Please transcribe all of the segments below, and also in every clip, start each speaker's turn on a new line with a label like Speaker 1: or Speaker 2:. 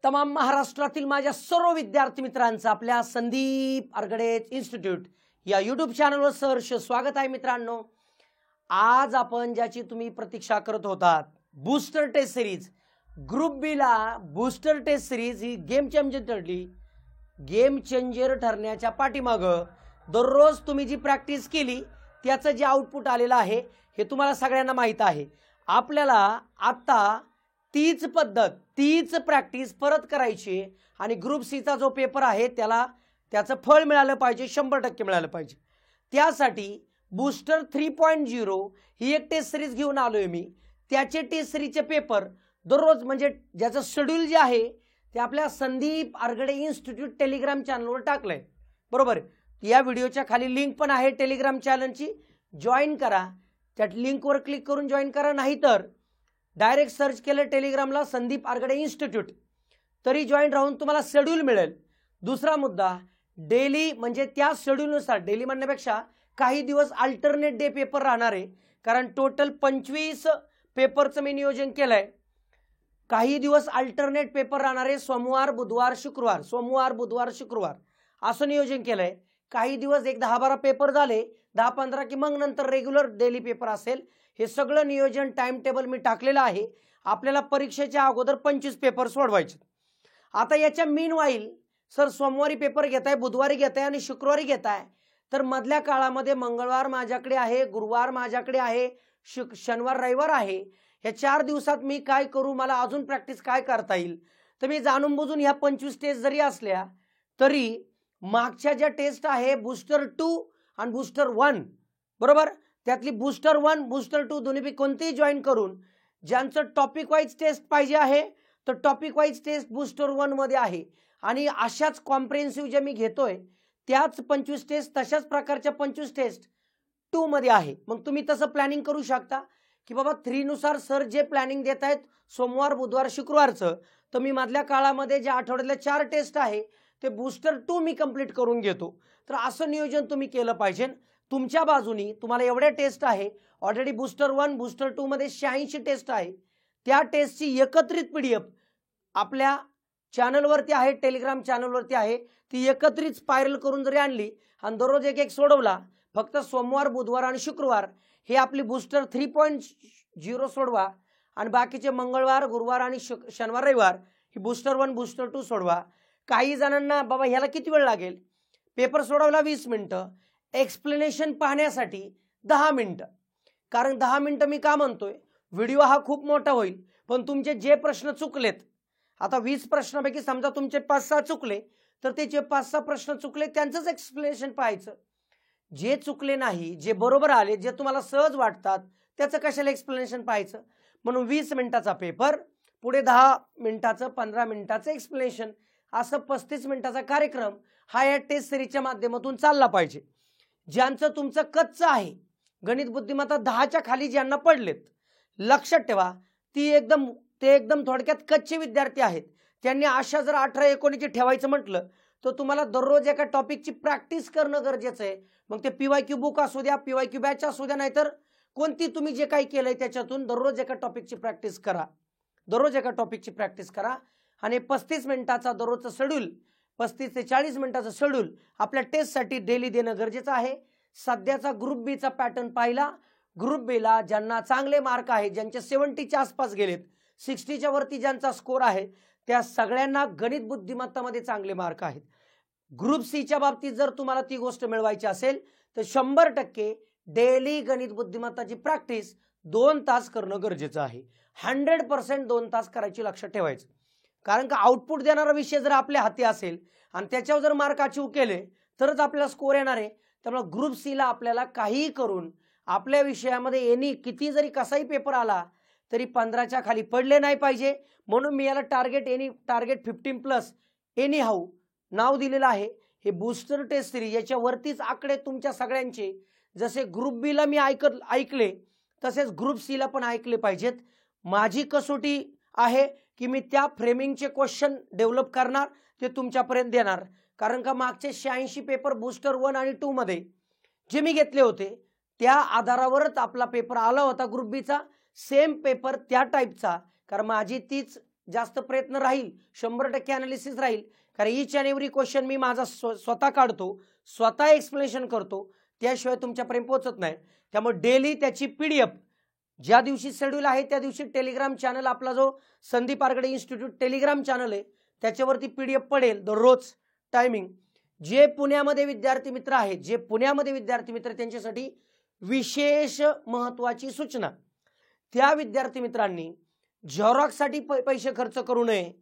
Speaker 1: तमाम महाराष्ट्रातील माझ्या सर्व विद्यार्थी मित्रांचं आपल्या संदीप आरगडे इन्स्टिट्यूट या यूट्यूब चॅनलवर सहर्ष स्वागत आहे मित्रांनो। आज आपण ज्याची तुम्ही प्रतीक्षा करत होतात बूस्टर टेस्ट सिरीज ग्रुप बी ला बूस्टर टेस्ट सिरीज ही गेम चेंजर ठरली। गेम चेंजर ठरण्याच्या पाठीमागं दररोज तुम्ही जी प्रॅक्टिस केली त्याचं जे आउटपुट आलेलं आहे हे तुम्हाला सगळ्यांना माहित आहे। आपल्याला आता तीच पद्धत तीच प्रॅक्टिस परत करायची आणि ग्रुप सी चा जो पेपर आहे त्याला त्याचं फळ मिळालं पाहिजे, 100% मिळालं पाहिजे। त्यासाठी बूस्टर 3.0 ही एक टेस्ट सिरीज घेऊन आलोय मी। त्याचे टेस्ट सिरीजचे पेपर दररोज म्हणजे ज्याचं शेड्यूल जे आहे ते आपल्या संदीप आरगडे इन्स्टिट्यूट टेलिग्राम चॅनलवर टाकलंय, बरोबर। या व्हिडिओच्या खाली लिंक पण आहे टेलिग्राम चॅनलची, जॉईन करा। त्या लिंकवर क्लिक करून जॉईन करा, नाहीतर डायरेक्ट सर्च केलं टेलिग्रामला संदीप आरगडे इन्स्टिट्यूट तरी जॉईन राहून तुम्हाला शेड्यूल मिळेल। दुसरा मुद्दा, डेली म्हणजे त्या शेड्यूलनुसार, डेली म्हणण्यापेक्षा काही दिवस अल्टरनेट डे पेपर राहणार आहे, कारण टोटल 25 पेपरचं मी नियोजन केलंय। काही दिवस अल्टरनेट पेपर राहणार आहे, सोमवार बुधवार शुक्रवार, सोमवार बुधवार शुक्रवार असं नियोजन केलंय। काही दिवस एक 10-12 पेपर झाले, 10-15 की मग नंतर रेग्युलर डेली पेपर असेल। हे सगळं नियोजन टाइम टेबल मी टाकलेलं आहे। आपल्याला परीक्षेच्या अगोदर 25 पेपर सोडवायचे। आता याच्या मीनवाईल सर सोमवारी पेपर घेताय, बुधवारी घेताय आणि शुक्रवारी घेताय, तर मधल्या काळामध्ये मंगळवार माझ्याकडे आहे, गुरुवार माझ्याकडे आहे, शनिवार रविवार आहे। या 4 दिवसात मी काय करू, मला अजून प्रॅक्टिस काय करता येईल, तर मी जाणून बुजून ह्या 25 टेस्ट जरी असल्या तरी मागच्या ज्या टेस्ट आहे बूस्टर 2 आणि बूस्टर 1, बरोबर, त्यातली बूस्टर 1 बूस्टर 2 दोन्हीपैकी कोणतेही जॉईन करून ज्यांचं टॉपिक वाईज टेस्ट पाहिजे आहे तर टॉपिक वाईज टेस्ट बूस्टर 1 मध्ये आहे। आणि अशाच कॉम्प्रिहेन्सिव्ह जे मी घेतोय त्याच 25 टेस्ट तशाच प्रकारच्या 25 टेस्ट 2 मध्ये आहे। मग तुम्ही तसं प्लॅनिंग करू शकता की बाबा 3 नुसार सर जे प्लॅनिंग देत आहेत सोमवार बुधवार शुक्रवारचं, तर मी मधल्या काळामध्ये ज्या आठवड्यातल्या 4 टेस्ट आहे ते बूस्टर 2 मी कंप्लीट करून घेतो। तर असं नियोजन तुम्ही केलं पाहिजे। तुमच्या बाजूनी तुम्हाला एवढ्या टेस्ट आहे, ऑलरेडी बूस्टर 1 बूस्टर 2 मध्ये 86 टेस्ट आहे। त्या टेस्टची एकत्रित PDF आपल्या चॅनलवरती आहे, टेलिग्राम चॅनलवरती आहे। ती एकत्रित स्पायरल करून जरी आणली आणि दररोज एक एक सोडवला, फक्त सोमवार बुधवार आणि शुक्रवार हे आपली बूस्टर 3.0 सोडवा आणि बाकीचे मंगळवार गुरुवार आणि शनिवार रविवार ही बूस्टर 1 बूस्टर 2 सोडवा। काही जणांना बाबा ह्याला किती वेळ लागेल, पेपर सोडवला 20 मिनिटं, एक्सप्लेनेशन पाहण्यासाठी 10 मिनिटं। कारण 10 मिनिटं मी का म्हणतोय, व्हिडिओ हा खूप मोठा होईल, पण तुमचे जे प्रश्न चुकलेत, आता 20 प्रश्नापैकी समजा तुमचे 5-6 चुकले, तर ते जे 5-6 प्रश्न चुकले त्यांचंच एक्सप्लेनेशन पाहायचं। जे चुकले नाही, जे बरोबर आले, जे तुम्हाला सहज वाटतात त्याचं कशाला एक्सप्लेनेशन पाहायचं। म्हणून 20 मिनिटाचा पेपर, पुढे 10 मिनिटाचं 15 मिनिटाचं एक्सप्लेनेशन, असं 35 मिनिटाचा कार्यक्रम हा या टेस्ट सिरीजच्या माध्यमातून चालला पाहिजे। ज्यांचं तुमचं कच्चं आहे, गणित बुद्धिमत्ता 10च्या खाली ज्यांना पडलेत, लक्षात ठेवा ते एकदम थोडक्यात कच्चे विद्यार्थी आहेत। त्यांनी आशा जर 18-19 ठेवायचं म्हटलं तर तुम्हाला दररोज एका टॉपिकची प्रॅक्टिस करणं गरजेचं आहे। मग ते PYQ बुक असू द्या, PYQ बॅच असू द्या, नाहीतर कोणती तुम्ही जे काही केलंय त्याच्यातून दररोज एका टॉपिकची प्रॅक्टिस करा, दररोज एका टॉपिकची प्रॅक्टिस करा। आणि 35 मिनिटाचा दररोजचं शेड्यूल, 35 ते 40 मिनिटाचं शेड्यूल आपल्या टेस्टसाठी डेली देणं गरजेचं आहे। सध्याचा ग्रुप बी चा पॅटर्न पाहिला, ग्रुप बी ला ज्यांना चांगले मार्क आहेत, ज्यांचे 70च्या आसपास गेलेत, 60च्या वरती ज्यांचा स्कोर आहे, त्या सगळ्यांना गणित बुद्धिमत्तामध्ये चांगले मार्क आहेत। ग्रुप सी च्या बाबतीत जर तुम्हाला ती गोष्ट मिळवायची असेल तर 100% डेली गणित बुद्धिमत्ताची प्रॅक्टिस 2 तास करणं गरजेचं आहे। 100% 2 तास करायची, लक्षात ठेवायचं। कारण का आउटपुट देणारा विषय जर आपल्या हाती असेल आणि त्याच्यावर जर मार्क अचीव केले तरच आपल्याला स्कोर येणार आहे। त्यामुळे ग्रुप सी ला आपल्याला काहीही करून आपल्या विषयामध्ये किती जरी कसाही पेपर आला तरी 15च्या खाली पडले नाही पाहिजे। म्हणून मी याला टार्गेट 15+ एनी हाऊ नाव दिलेलं आहे। हे बूस्टर टेस्ट सिरीज याच्यावरतीच आकडे तुमच्या सगळ्यांचे जसे ग्रुप बी ला मी ऐकले तसेच ग्रुप सी ला पण ऐकले पाहिजेत। माझी कसोटी आहे की मी त्या फ्रेमिंगचे क्वेश्चन डेव्हलप करणार, ते तुमच्यापर्यंत देणार। कारण का मागचे 86 पेपर बूस्टर 1 आणि 2 मध्ये जे मी घेतले होते त्या आधारावरच आपला पेपर आला होता ग्रुप बी चा, सेम पेपर त्या टाईपचा। कारण माझी तीच जास्त प्रयत्न राहील, 100% अनालिसिस राहील, कारण ईच अँड एव्हरी क्वेश्चन मी माझा स्वतः काढतो, स्वतः एक्सप्लेनेशन करतो, त्याशिवाय तुमच्यापर्यंत पोहोचत नाही. त्यामुळे डेली त्याची PDF ज्या दिवशी शेड्यूल आहे त्या दिवशी टेलिग्राम चॅनल आपला जो Sandeep Argade institute Telegram channel आहे त्याच्यावरती PDF पडेल दररोज टायमिंग. जे पुण्यामध्ये विद्यार्थी मित्र आहेत, जे पुण्यामध्ये विद्यार्थी मित्र त्यांच्यासाठी विशेष महत्त्वाची सूचना, त्या विद्यार्थी मित्रांनी झेरॉक्ससाठी पैसे खर्च करू नये.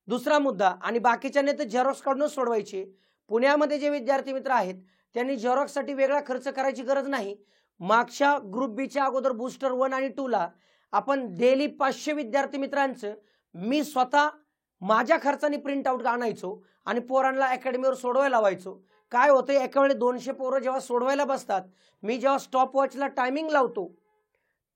Speaker 1: दुसरा मुद्दा, आणि बाकीच्यांनी तर झेरॉक्स काढूनच सोडवायचे. पुण्यामध्ये जे विद्यार्थी मित्र आहेत त्यांनी झेरॉक्ससाठी वेगळा खर्च करायची गरज नाही. मागच्या ग्रुप बीच्या अगोदर बूस्टर 1 आणि 2 ला आपण डेली 500 विद्यार्थी मित्रांचं मी स्वतः माझ्या खर्चाने प्रिंट आउट आणायचो आणि पोरांना अकॅडमीवर सोडवायला लावायचो. काय होतं, एका वेळी 200 पोरं जेव्हा सोडवायला बसतात, मी जेव्हा स्टॉप वॉचला टायमिंग लावतो,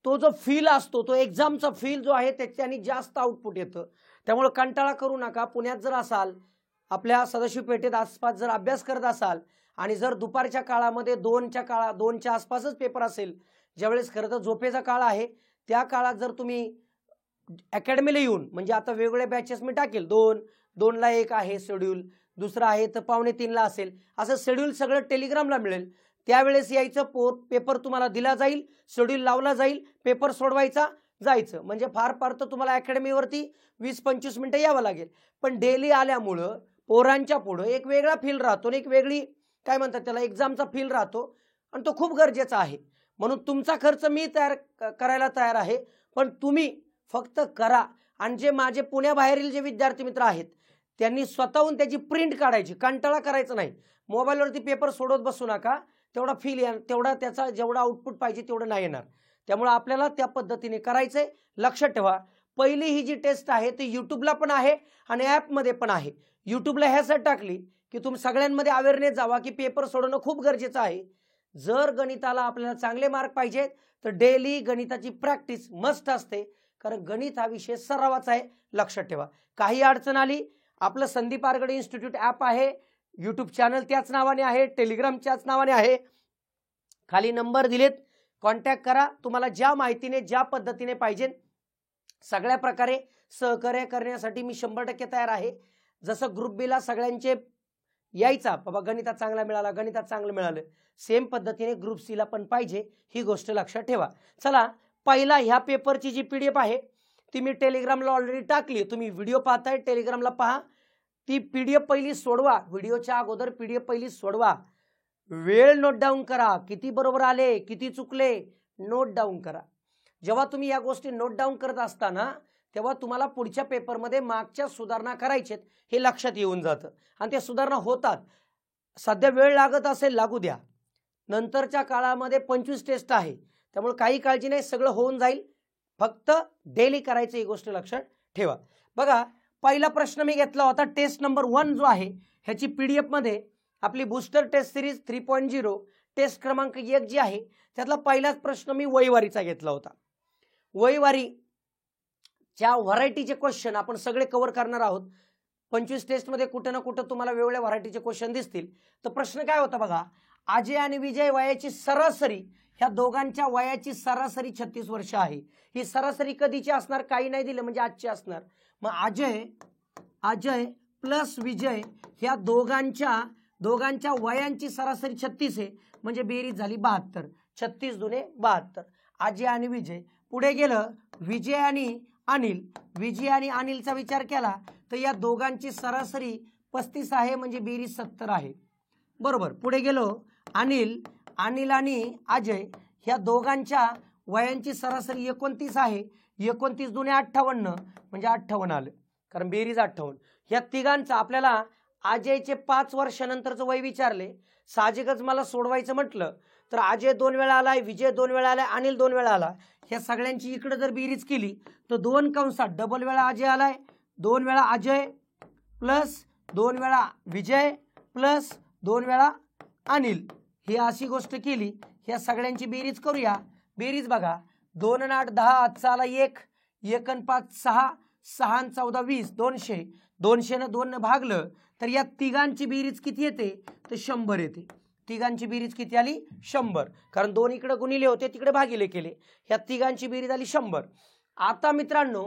Speaker 1: तो जो फील असतो, तो एक्झामचा फील जो आहे त्याच्याने जास्त आउटपुट येतं. त्यामुळे कंटाळा करू नका. पुण्यात जर असाल, आपल्या सदाशिव पेठेत आसपास जर अभ्यास करत असाल आणि जर दुपारच्या काळामध्ये 2च्या आसपासच पेपर असेल, ज्यावेळेस खरं तर झोपेचा काळ आहे, त्या काळात जर तुम्ही अकॅडमीला येऊन, म्हणजे आता वेगवेगळे बॅचेस मी टाकेल, 2ला 1 आहे शेड्यूल, दुसरा आहे तर 2:45ला असेल, असं शेड्यूल सगळं टेलिग्रामला मिळेल. त्यावेळेस यायचं, पेपर तुम्हाला दिला जाईल, शेड्यूल लावला जाईल, पेपर सोडवायचा, जायचं. म्हणजे फार तर तुम्हाला अकॅडमीवरती 20-25 मिनिटं यावं लागेल. पण डेली आल्यामुळं पोरांच्या पुढं एक वेगळा फील राहतो, एक वेगळी काय म्हणतात त्याला एक्झामचा फील राहतो, आणि तो खूप गरजेचा आहे. म्हणून तुमचा खर्च मी करायला तयार आहे, पण तुम्ही फक्त करा. आणि जे माझे पुण्याबाहेरील जे विद्यार्थी मित्र आहेत त्यांनी स्वतःहून त्याची प्रिंट काढायची, कंटाळा करायचं नाही. मोबाईलवरती पेपर सोडत बसू नका, तेवढा फील तेवढा त्याचा जेवढा आउटपुट पाहिजे तेवढं नाही येणार. त्यामुळे आपल्याला त्या पद्धतीने करायचंय. लक्षात ठेवा, पहिली ही जी टेस्ट आहे ती यूट्यूबला पण आहे आणि ॲपमध्ये पण आहे. यूट्यूबला ह्यासाठी टाकली की तुम्ही सगळ्यांमध्ये अवेअरनेस जावा की पेपर सोडवणं खूप गरजेचं आहे. जर गणिताला आपल्याला चांगले मार्क पाहिजेत तर डेली गणिताची प्रॅक्टिस मस्ट असते, कारण गणित हा विषय सरावाचा आहे. लक्षात ठेवा. काही अडचण आली, आपलं संदीप आरगडे इन्स्टिट्यूट ॲप आहे, यूट्यूब चॅनल त्याच नावाने आहे, टेलिग्राम त्याच नावाने आहे, खाली नंबर दिलेत, कॉन्टॅक्ट करा. तुम्हाला ज्या माहितीने ज्या पद्धतीने पाहिजे सगळ्या प्रकारे सहकार्य करण्यासाठी मी 100% तयार आहे. जसं ग्रुप बीला सगळ्यांचे यायचा, बाबा गणितात चांगला मिळाला, गणितात चांगलं मिळालं, सेम पद्धतीने ग्रुप सीला पण पाहिजे, ही गोष्ट लक्षात ठेवा. चला, पहिला ह्या पेपरची जी PDF आहे ती मी टेलिग्रामला ऑलरेडी टाकली. तुम्ही व्हिडिओ पाहताय, टेलिग्रामला पहा. ती PDF पहिली सोडवा, व्हिडिओच्या अगोदर PDF पहिली सोडवा. वेळ नोट डाऊन करा, किती बरोबर आले, किती चुकले, नोट डाऊन करा. जेव्हा तुम्ही या गोष्टी नोट डाऊन करत असताना तेव्हा तुम्हाला पुढच्या पेपरमध्ये मागच्या सुधारणा करायच्यात हे लक्षात येऊन जातं आणि त्या सुधारणा होतात. सध्या वेळ लागत असेल लागू द्या, नंतरच्या काळामध्ये 25 टेस्ट आहे, त्यामुळे काही काळजी नाही, सगळं होऊन जाईल. फक्त डेली करायचं, ही गोष्ट लक्षात ठेवा. बघा, पहिला प्रश्न मी घेतला होता टेस्ट नंबर 1 जो आहे ह्याची PDF मध्ये आपली बूस्टर टेस्ट सिरीज 3.0 टेस्ट क्रमांक 1 जी आहे त्यातला पहिलाच प्रश्न मी वहीवारीचा घेतला होता. वहीवारीच्या व्हरायटीचे क्वेश्चन आपण सगळे कव्हर करणार आहोत. 25 टेस्टमध्ये कुठं ना कुठं तुम्हाला वेगवेगळ्या व्हरायटीचे क्वेश्चन दिसतील. तर प्रश्न काय होता बघा, अजय आणि विजय वयाची सरासरी, ह्या दोघांच्या वयाची सरासरी 36 वर्ष आहे. ही सरासरी कधीची असणार, काही नाही दिलं म्हणजे आजची असणार. मग अजय प्लस विजय ह्या दोघांच्या वयांची सरासरी 36 आहे, म्हणजे बेरीज झाली 72. 36 दुने 72. अजय आणि विजय. पुढे गेलं विजय आणि अनिलचा विचार केला तर या दोघांची सरासरी 35 आहे, म्हणजे बेरीज 70 आहे. बरोबर. पुढे गेलो अनिल आणि अजय ह्या दोघांच्या वयांची सरासरी 29 आहे. 29 दुने 58 म्हणजे 58 आलं, कारण बेरीज 58. ह्या तिघांचा आपल्याला अजयचे 5 वर्षानंतरचं वय विचारले. साहजिकच मला सोडवायचं म्हटलं तर अजय 2 वेळा आलाय, विजय 2 वेळा आलाय, अनिल 2 वेळा आला. ह्या सगळ्यांची इकडे जर बेरीज केली तर 2 कंसात डबल वेळा अजय आलाय, 2 वेळा अजय प्लस 2 वेळा विजय प्लस 2 वेळा अनिल. ही अशी गोष्ट केली. ह्या सगळ्यांची बेरीज करूया. बेरीज बघा, 2 आणि 8 10, आजचा आला 1, 1 आणि 5 6, 6 आणि 14 20, 200. 200 ने 2 ने भागलं तर या तिघांची बेरीज किती येते तर 100 येते. तिघांची बेरीज किती आली 100, कारण 2 इकडे गुणिले होते तिकडे भागिले केले. ह्या तिघांची बेरीज आली 100. आता मित्रांनो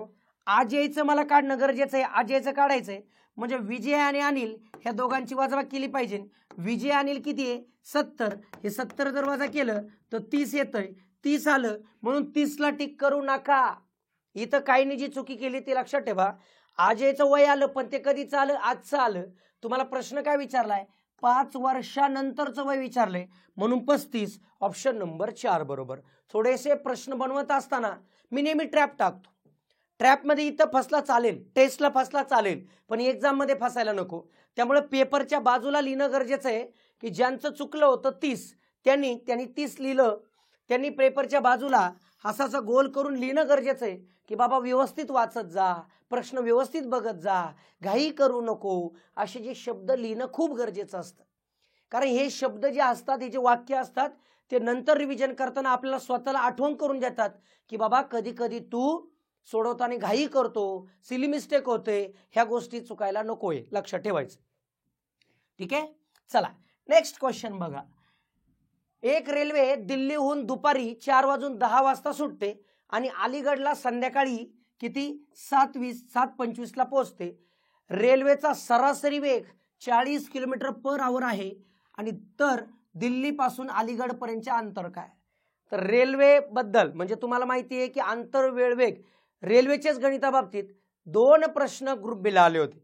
Speaker 1: अजयचं मला काढणं गरजेचं आहे, अजयचं काढायचंय म्हणजे विजय आणि अनिल ह्या दोघांची वजाबाकी केली पाहिजे. विजय अनिल किती आहे 70, हे 70 जर वजा केलं तर 30 येतंय, 30 आलं म्हणून 30ला टिक करू नका. इथं काहींनी जी चुकी केली ती लक्षात ठेवा. अजयचं वय आलं पण ते कधीच आलं, आजचं आलं. तुम्हाला प्रश्न काय विचारलाय 5 वर्षानंतरचं वय विचारलंय म्हणून 35. ऑप्शन नंबर 4 बरोबर. थोडेसे प्रश्न बनवत असताना मी नेहमी ट्रॅप टाकतो. ट्रॅपमध्ये इथं फसला चालेल, टेस्टला फसला चालेल पण एक्झाममध्ये फसायला नको. त्यामुळे पेपरच्या बाजूला लिहिणं गरजेचं आहे की ज्यांचं चुकलं होतं 30 त्यांनी 30 लिहिलं, त्यांनी पेपरच्या बाजूला असा गोल करून लिहिणं गरजेचं आहे की बाबा व्यवस्थित वाचत जा, प्रश्न व्यवस्थित बघत जा, घाई करू नको. असे जे शब्द लिहिणं खूप गरजेचं असतं. कारण हे शब्द जे असतात, हे जे वाक्य असतात ते नंतर रिव्हिजन करताना आपल्याला स्वतःला आठवण करून देतात की बाबा कधी कधी तू सोडवताना घाई करतो, सिली मिस्टेक होते, ह्या गोष्टी चुकायला नकोय, लक्षात ठेवायचं. ठीक आहे, चला नेक्स्ट क्वेश्चन बघा. एक रेल्वे दिल्लीहून दुपारी 4:10 वाजता सुटते आणि अलीगडला संध्याकाळी किती 7:25 ला पोहोचते. रेल्वेचा सरासरी वेग 40 km/h आहे आणि तर दिल्ली पासून अलीगड पर्यंतचे अंतर काय. तर रेल्वे बद्दल म्हणजे तुम्हाला माहिती आहे की अंतर वेळ वेग रेल्वेच्याच गणिताबाबतीत 2 प्रश्न ग्रुप बी ला आले होते.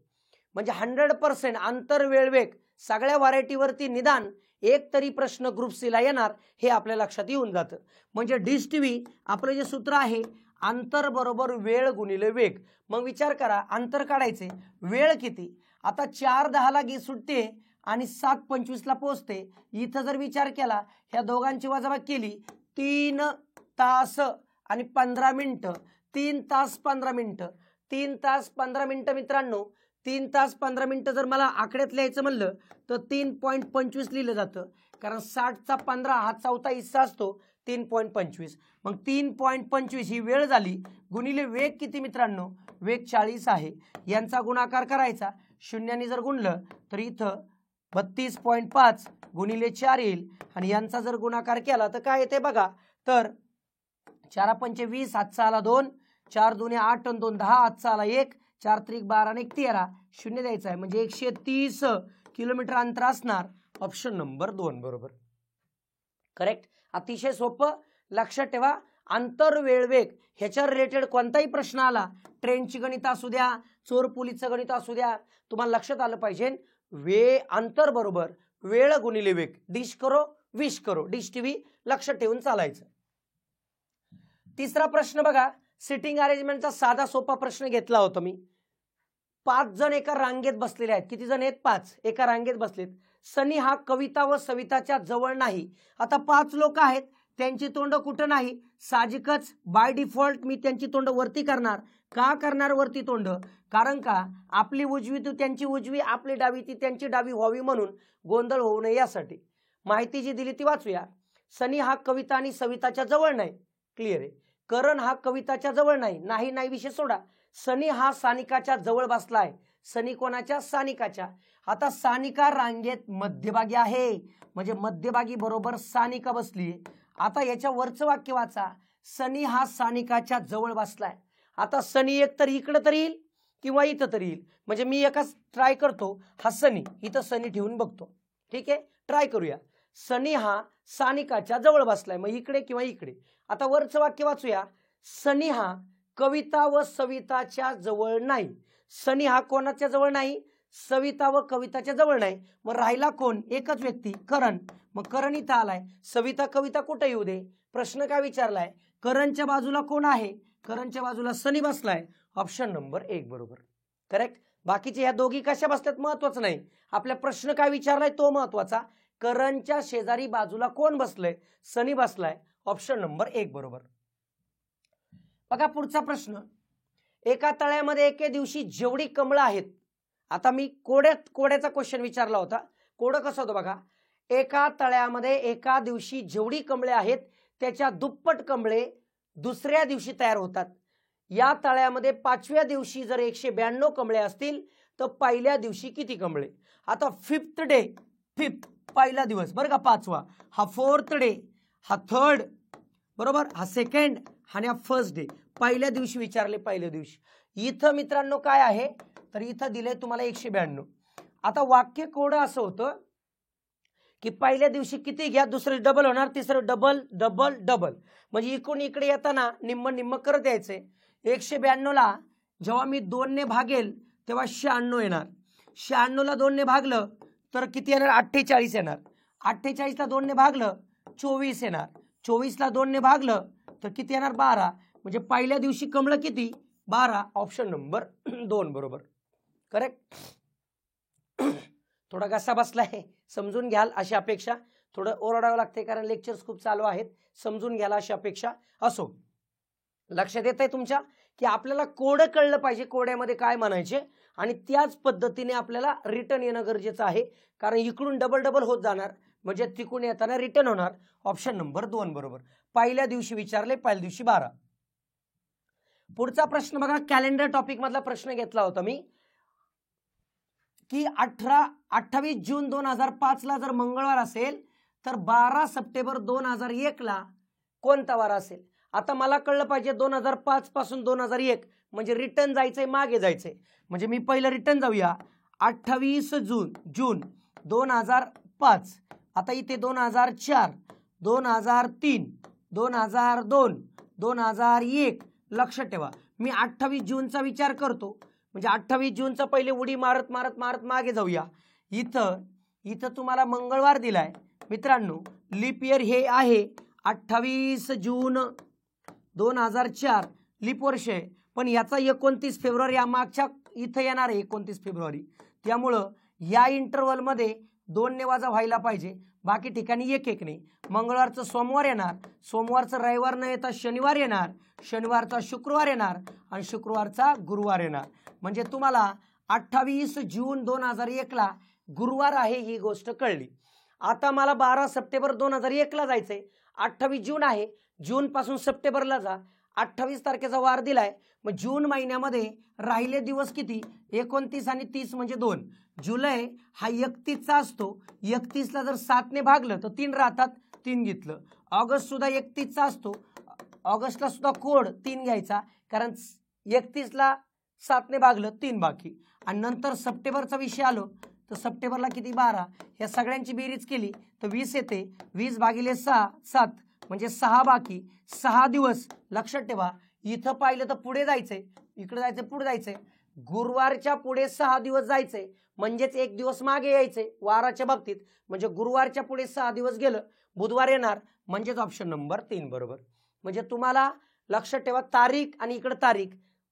Speaker 1: म्हणजे 100% अंतर वेळ वेग सगळ्या व्हरायटीवरती निदान एक तरी प्रश्न ग्रुप सी ला येणार हे आपल्या लक्षात येऊन जातं. म्हणजे डिश टीव्ही आपलं जे सूत्र आहे अंतर बरोबर वेळ गुणिले वेग. मग विचार करा अंतर काढायचे, वेळ किती. आता 4:10 ला सुटते आणि 7:25 ला पोहोचते. इथं जर विचार केला ह्या दोघांची वजाबाकी केली 3 तास आणि 15 मिनिटं, 3 तास 15 मिनिटं, 3 तास 15 मिनिटं मित्रांनो. 3 तास 15 मिनिटं जर मला आकड्यात लिहायचं म्हणलं तर 3.25 लिहिलं जातं. कारण 60चा 15 हा चौथा हिस्सा असतो 3.25. मग 3.25 ही वेळ झाली गुणिले वेग किती मित्रांनो, वेग 40 आहे. यांचा गुणाकार करायचा, शून्याने जर गुणलं तर इथं 32.5 गुणिले 4 येईल आणि यांचा जर गुणाकार केला तर काय येते बघा. तर 4 पंचे 20, हातचा आला 2, 4 दुने 8 आणि 2 10, हातचा आला 1, 4 त्रिक 12 आणि 1 13, शून्य द्यायचा आहे म्हणजे 130 किलोमीटर अंतर असणार. ऑप्शन नंबर 2 बरोबर. करेक्ट. अतिशय सोपं, लक्षात ठेवा. अंतर वेळ वेग ह्याच्या रिलेटेड कोणताही प्रश्न आला, ट्रेनची गणित असू द्या, चोर पोलीसचं गणित असू द्या, तुम्हाला लक्षात आलं पाहिजे अंतर बरोबर वेळ गुणिले वेग. डिश करो विश करो, डिश टीव्ही लक्षात ठेवून चालायचं. तिसरा प्रश्न बघा. सिटिंग अरेंजमेंटचा साधा सोपा प्रश्न घेतला होता मी. 5 जण एका रांगेत बसलेले आहेत. किती जण आहेत 5 एका रांगेत बसलेत. सनी हा कविता व सविताच्या जवळ नाही. आता 5 लोक आहेत, त्यांची तोंड कुठं नाही. साहजिकच बाय डिफॉल्ट मी त्यांची तोंड वरती करणार. का करणार वरती तोंड? कारण का आपली उजवी ती त्यांची उजवी, आपली डावी ती त्यांची डावी व्हावी म्हणून, गोंधळ होऊ नये यासाठी. माहिती जी दिली ती वाचूया. सनी हा कविता आणि सविताच्या जवळ नाही, क्लिअर आहे. करण हा कविताच्या जवळ नाही, नाही नाही विषय सोडा. सनी हा सानिकाच्या जवळ बसलाय. सनी कोणाच्या? सानिकाच्या. आता सानिका रांगेत मध्यभागी आहे म्हणजे मध्यभागी बरोबर सानिका बसली. आता याच्या वरचं वाक्य वाचा. सनी हा सानिकाच्या जवळ बसलाय. आता सनी एक तर इकडे तरी येईल किंवा इथं तरी येईल. म्हणजे मी एकाच ट्राय करतो. हा सनी इथं सनी ठेवून बघतो. ठीक आहे, ट्राय करूया. सनी हा सानिकाच्या जवळ बसलाय, मग इकडे किंवा इकडे. आता वरचं वाक्य वाचूया. सनी हा कविता व सविताच्या जवळ नाही. सनी हा कोणाच्या जवळ नाही? सविता व कविताच्या जवळ नाही. मग राहिला कोण? एकच व्यक्ती, करण. मग करण इथं आलाय. सविता कविता कुठे येऊ दे. प्रश्न काय विचारलाय? करणच्या बाजूला कोण आहे? करणच्या बाजूला सनी बसलाय. ऑप्शन नंबर 1 बरोबर. करेक्ट. बाकीचे ह्या दोघी कशा बसल्यात महत्वाचं नाही, आपल्या प्रश्न काय विचारलाय तो महत्वाचा. करणच्या शेजारी बाजूला कोण बसलंय? सनी बसलाय. ऑप्शन नंबर 1 बरोबर. बघा पुढचा प्रश्न. एका तळ्यामध्ये एके दिवशी जेवढी कमळं आहेत. आता मी कोड्याचा क्वेश्चन विचारला होता. कोडं कसं होतं बघा. एका तळ्यामध्ये एका दिवशी जेवढी कमळे आहेत त्याच्या दुप्पट कमळे दुसऱ्या दिवशी तयार होतात. या तळ्यामध्ये 5व्या दिवशी जर 192 कमळे असतील तर पहिल्या दिवशी किती कमळे? आता 5th डे, 5th पहिला दिवस बरं का, 5वा. हा 4th डे, हा 3rd बरोबर, हा 2nd आणि हा 1st डे. पहिल्या दिवशी विचारले, पहिल्या दिवशी. इथं मित्रांनो काय आहे तर इथं दिले तुम्हाला 192. आता वाक्य कोडं असं होतं की पहिल्या दिवशी किती घ्या, दुसरं डबल होणार, तिसरं डबल डबल डबल, म्हणजे इकडून इकडे येताना निम्म निम्म करत यायचे. 192 ला जेव्हा मी 2 ने भागेल तेव्हा 96 येणार. 96 ला 2 ने भागलं तर किती येणार, 48 येणार. 48 ला 2 ने भागलं 24 येणार. 24 ला 2 ने भागलं तर किती येणार, 12. म्हणजे पहिल्या दिवशी कमळं किती, 12. ऑप्शन नंबर 2 बरोबर. करेक्ट. थोडा घसा बसलाय, समजून घ्याल अशी अपेक्षा. थोडं ओरडावं लागते कारण लेक्चर्स खूप चालू आहेत, समजून घ्याल अशी अपेक्षा. असो, लक्षात येत आहे तुमच्या की आपल्याला कोड कळलं पाहिजे, कोड्यामध्ये काय म्हणायचे, आणि त्याच पद्धतीने आपल्याला रिटर्न येणं गरजेचं आहे. कारण इकडून डबल डबल होत जाणार, म्हणजे तिकडून येताना रिटर्न होणार. ऑप्शन नंबर 2 बरोबर. पहिल्या दिवशी विचारले, पहिल्या दिवशी 12. पुढचा प्रश्न बघा, कॅलेंडर टॉपिक मधला प्रश्न घेतला होता मी की 28 जून 2005 ला जर मंगळवार असेल तर 12 सप्टेंबर 2001 ला कोणता वार असेल. आता मला कळलं पाहिजे 2005 पासून 2001 म्हणजे रिटर्न जायचंय, मागे जायचंय. म्हणजे मी पहिलं रिटर्न जाऊया. 28 जून 2005. आता इथे 2004, 2003, 2002, 2001. लक्षात ठेवा, मी 28 जूनचा विचार करतो, म्हणजे 28 जूनचा पहिले उडी मारत मारत मारत मागे जाऊया. इथं तुम्हाला मंगळवार दिलाय मित्रांनो. लीप इयर हे आहे 28 जून 2004 लीप वर्ष आहे. पण याचा 29 फेब्रुवारी या मागच्या इथं येणार आहे 29 फेब्रुवारी. त्यामुळं या इंटरवल मध्ये 2 ने वाजा व्हायला पाहिजे, बाकी ठिकाणी 1 नाही. मंगळवारचं सोमवार येणार, सोमवारचं रविवार न येता शनिवार येणार, शनिवारचा शुक्रवार येणार आणि शुक्रवारचा गुरुवार येणार. म्हणजे तुम्हाला 28 जून 2001 ला गुरुवार आहे ही गोष्ट कळली. आता मला 12 सप्टेंबर 2001 ला जायचंय. 28 जून आहे, जून पासून सप्टेंबरला जा. 28 तारखेचा वार दिलाय, मग जून महिन्यामध्ये राहिले दिवस किती, 29 आणि 30 म्हणजे 2. जुलै हा 31 चा असतो, 31 ला जर 7 ने भागलं तर 3 राहतात, 3 घेतलं. ऑगस्ट सुद्धा 31 चा असतो, ऑगस्टला सुद्धा कोड 3 घ्यायचा, कारण 31 ला 7 ने भागलं 3 बाकी. आणि नंतर सप्टेंबरचा विषय आलो तर सप्टेंबरला किती, 12. या सगळ्यांची बेरीज केली तर 20 येते. 20 भागिले 6 7 म्हणजे 6 बाकी, 6 दिवस. लक्षात ठेवा, इथं पाहिलं तर पुढे जायचंय, इकडे जायचंय, पुढे जायचंय. गुरुवारच्या पुढे 6 दिवस जायचंय, म्हणजेच 1 दिवस मागे यायचंय वाराच्या बाबतीत. म्हणजे गुरुवारच्या पुढे 6 दिवस गेलं, बुधवार येणार, म्हणजेच ऑप्शन नंबर 3 बरोबर. म्हणजे तुम्हाला लक्षात ठेवा, तारीख आणि इकडे तारीख.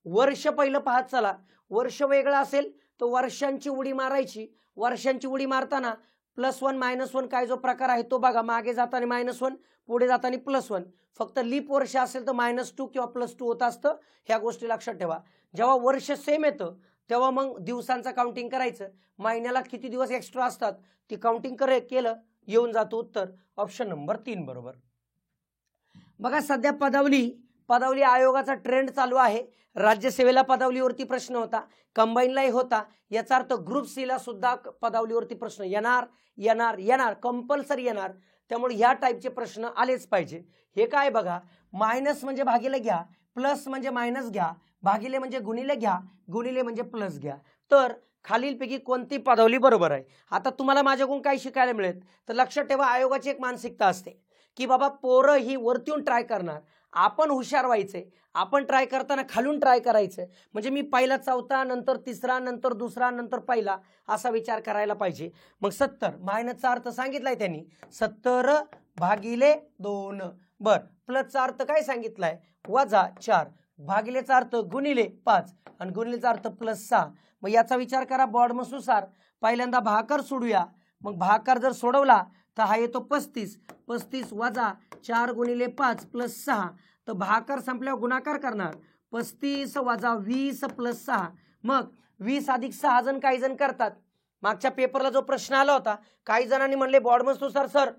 Speaker 1: वर्ष पहिलं पाहत चला, वर्ष वेगळं असेल तर वर्षांची उडी मारायची. वर्षांची उडी मारताना +1 -1 काय जो प्रकार आहे तो बघा, मागे जाताना -1, पुढे जाताना +1. फक्त लीप वर्ष असेल तर -2 किंवा +2 होत असतं. ह्या गोष्टी लक्षात ठेवा. जेव्हा वर्ष सेम येतं तेव्हा मग दिवसांचं काउंटिंग करायचं, महिन्याला किती दिवस एक्स्ट्रा असतात ती काउंटिंग केलं, येऊन जातो उत्तर. ऑप्शन नंबर 3 बरोबर. बघा, सध्या पदवी आयोगाचा ट्रेंड चालू आहे. राज्यसेवेला पदवीवरती प्रश्न होता, कंबाईनलाही होता. याचा अर्थ ग्रुप सी ला सुद्धा पदवीवरती प्रश्न येणार, कंपल्सरी येणार. त्यामुळे ह्या टाईपचे प्रश्न आलेच पाहिजे. हे काय बघा, मायनस म्हणजे भागिले घ्या, प्लस म्हणजे मायनस घ्या, भागिले म्हणजे गुणिले घ्या, गुणिले म्हणजे प्लस घ्या. तर खालीलपैकी कोणती पदवी बरोबर आहे. आता तुम्हाला माझ्याकडून काय शिकायला मिळेल तर लक्षात ठेवा, आयोगाची एक मानसिकता असते की बाबा पोरं ही वरतून ट्राय करणार, आपण हुशार व्हायचे. आपण ट्राय करताना खालून ट्राय करायचं, म्हणजे मी पहिला चौथा, नंतर तिसरा, नंतर दुसरा, नंतर पहिला, असा विचार करायला पाहिजे. मग 70 मायनसचा अर्थ सांगितलाय त्यांनी, 70 भागिले 2. बर, प्लसचा अर्थ काय सांगितलाय, -4. भागिलेचा अर्थ गुणिले 5 आणि गुणिलेचा अर्थ +6. मग याचा विचार करा बॉडमसनुसार. पहिल्यांदा भागाकार सोडूया. मग भागाकार जर सोडवला तर हा येतो 35. 35 - 4 गुणिले 5 +6. तर भागाकार संपल्यावर गुणाकार करणार, 35 - 20 +6. मग 20 अधिक 6 जण काही जण करतात. मागच्या पेपरला जो प्रश्न आला होता, काही जणांनी म्हणले बॉडमसनुसार सर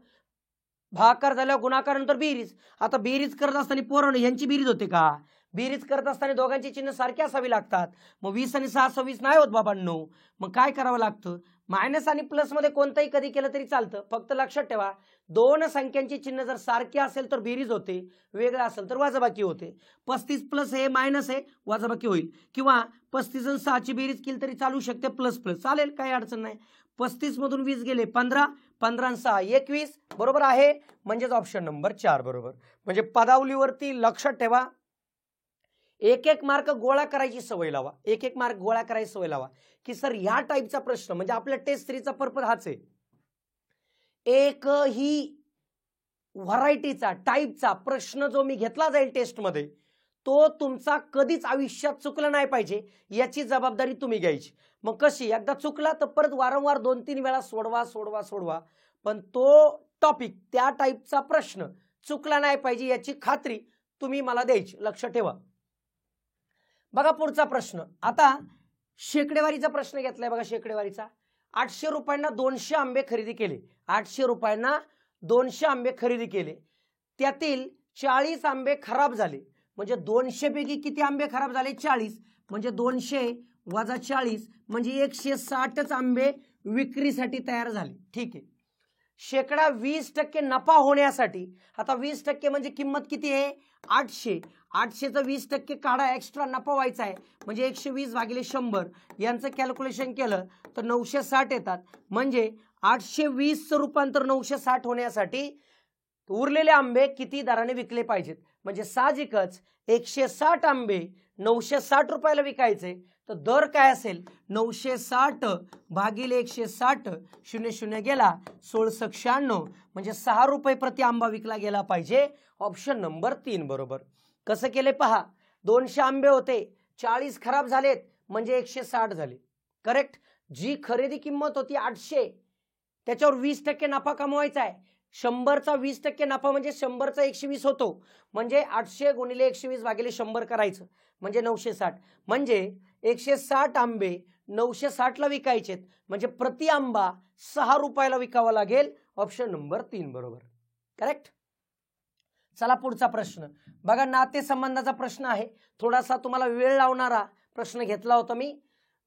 Speaker 1: भागाकार झाल्यावर गुणाकार नंतर बेरीज. आता बेरीज करत असताना पोरांनो यांची बेरीज होते का, बेरीज करत असताना दोघांची चिन्ह सारखी असावी लागतात. मग 20 आणि 6 26 नाही होत बाबांनो. मग काय करावं लागतं, मायनस आणि प्लस मध्ये कोणतंही कधी केलं तरी चालतं. फक्त लक्षात ठेवा, दोन संख्यांची चिन्ह जर सारखी असेल तर बेरीज होते, वेगळं असेल तर वजाबाकी होते. 35 प्लस हे मायनस आहे, वजाबाकी होईल. किंवा 35 आणि 6 ची बेरीज केली तरी चालू शकते, प्लस प्लस चालेल, काही अडचण नाही. 35 मधून 20 गेले 15, 15 आणि 6 21 बरोबर आहे. म्हणजेच ऑप्शन नंबर 4 बरोबर. म्हणजे पदावलीवरती लक्षात ठेवा, एक एक मार्क गोळा करायची सवय लावा, एक एक मार्क गोळा करायची सवय लावा. की सर ह्या टाईपचा प्रश्न, म्हणजे आपल्या टेस्ट 3चा पर्पज हाच आहे, एकही व्हरायटीचा टाईपचा प्रश्न जो मी घेतला जाईल टेस्टमध्ये तो तुमचा कधीच आयुष्यात चुकला नाही पाहिजे, याची जबाबदारी तुम्ही घ्यायची. मग कशी, एकदा चुकला तर परत वारंवार 2-3 वेळा सोडवा सोडवा सोडवा, पण तो टॉपिक त्या टाईपचा प्रश्न चुकला नाही पाहिजे याची खात्री तुम्ही मला द्यायची, लक्ष ठेवा. बघा पुढचा प्रश्न, आता शेकडेवारीचा प्रश्न घेतलाय बघा. शेकडेवारीचा 800 रुपयांना 200 आंबे खरेदी केले. 800 रुपयांना 200 आंबे खरेदी केले, त्यातील 40 आंबे खराब झाले. म्हणजे 200 पैकी किती आंबे खराब झाले, 40. म्हणजे 200 वजा 40 म्हणजे 160च आंबे विक्रीसाठी तयार झाले. ठीक आहे. शेकडा 20% नफा होण्यासाठी, आता 20% म्हणजे किंमत किती आहे 800, 800चं 20% काढा, एक्स्ट्रा नफा व्हायचा आहे. म्हणजे 120 भागिले 100 यांचं कॅल्क्युलेशन केलं तर 960 येतात. म्हणजे 820चं रूपांतर 960 होण्यासाठी उरलेले आंबे किती दराने विकले पाहिजेत. म्हणजे साहजिकच 160 आंबे 960 रुपयाला विकायचे, तर दर काय असेल 960 भागिले 160, 00 गेला 1696, म्हणजे 6 रुपये प्रति आंबा विकला गेला पाहिजे. ऑप्शन नंबर 3 बरोबर. कसं केले पहा, 200 आंबे होते, 40 खराब झालेत म्हणजे 160 झाले. करेक्ट. जी खरेदी किंमत होती 800 त्याच्यावर 20% नफा कमवायचा आहे. 100चा 20% नफा म्हणजे 100चा 120 होतो. म्हणजे 800 गुणिले 120 भागिले 100 करायचं म्हणजे 960. म्हणजे 160 आंबे 960ला विकायचेत, म्हणजे प्रति आंबा 6 रुपयाला विकावा लागेल. ऑप्शन नंबर 3 बरोबर. करेक्ट. चला पुढचा प्रश्न बघा, नातेसंबंधाचा प्रश्न आहे. थोडासा तुम्हाला वेळ लावणारा प्रश्न घेतला होता मी.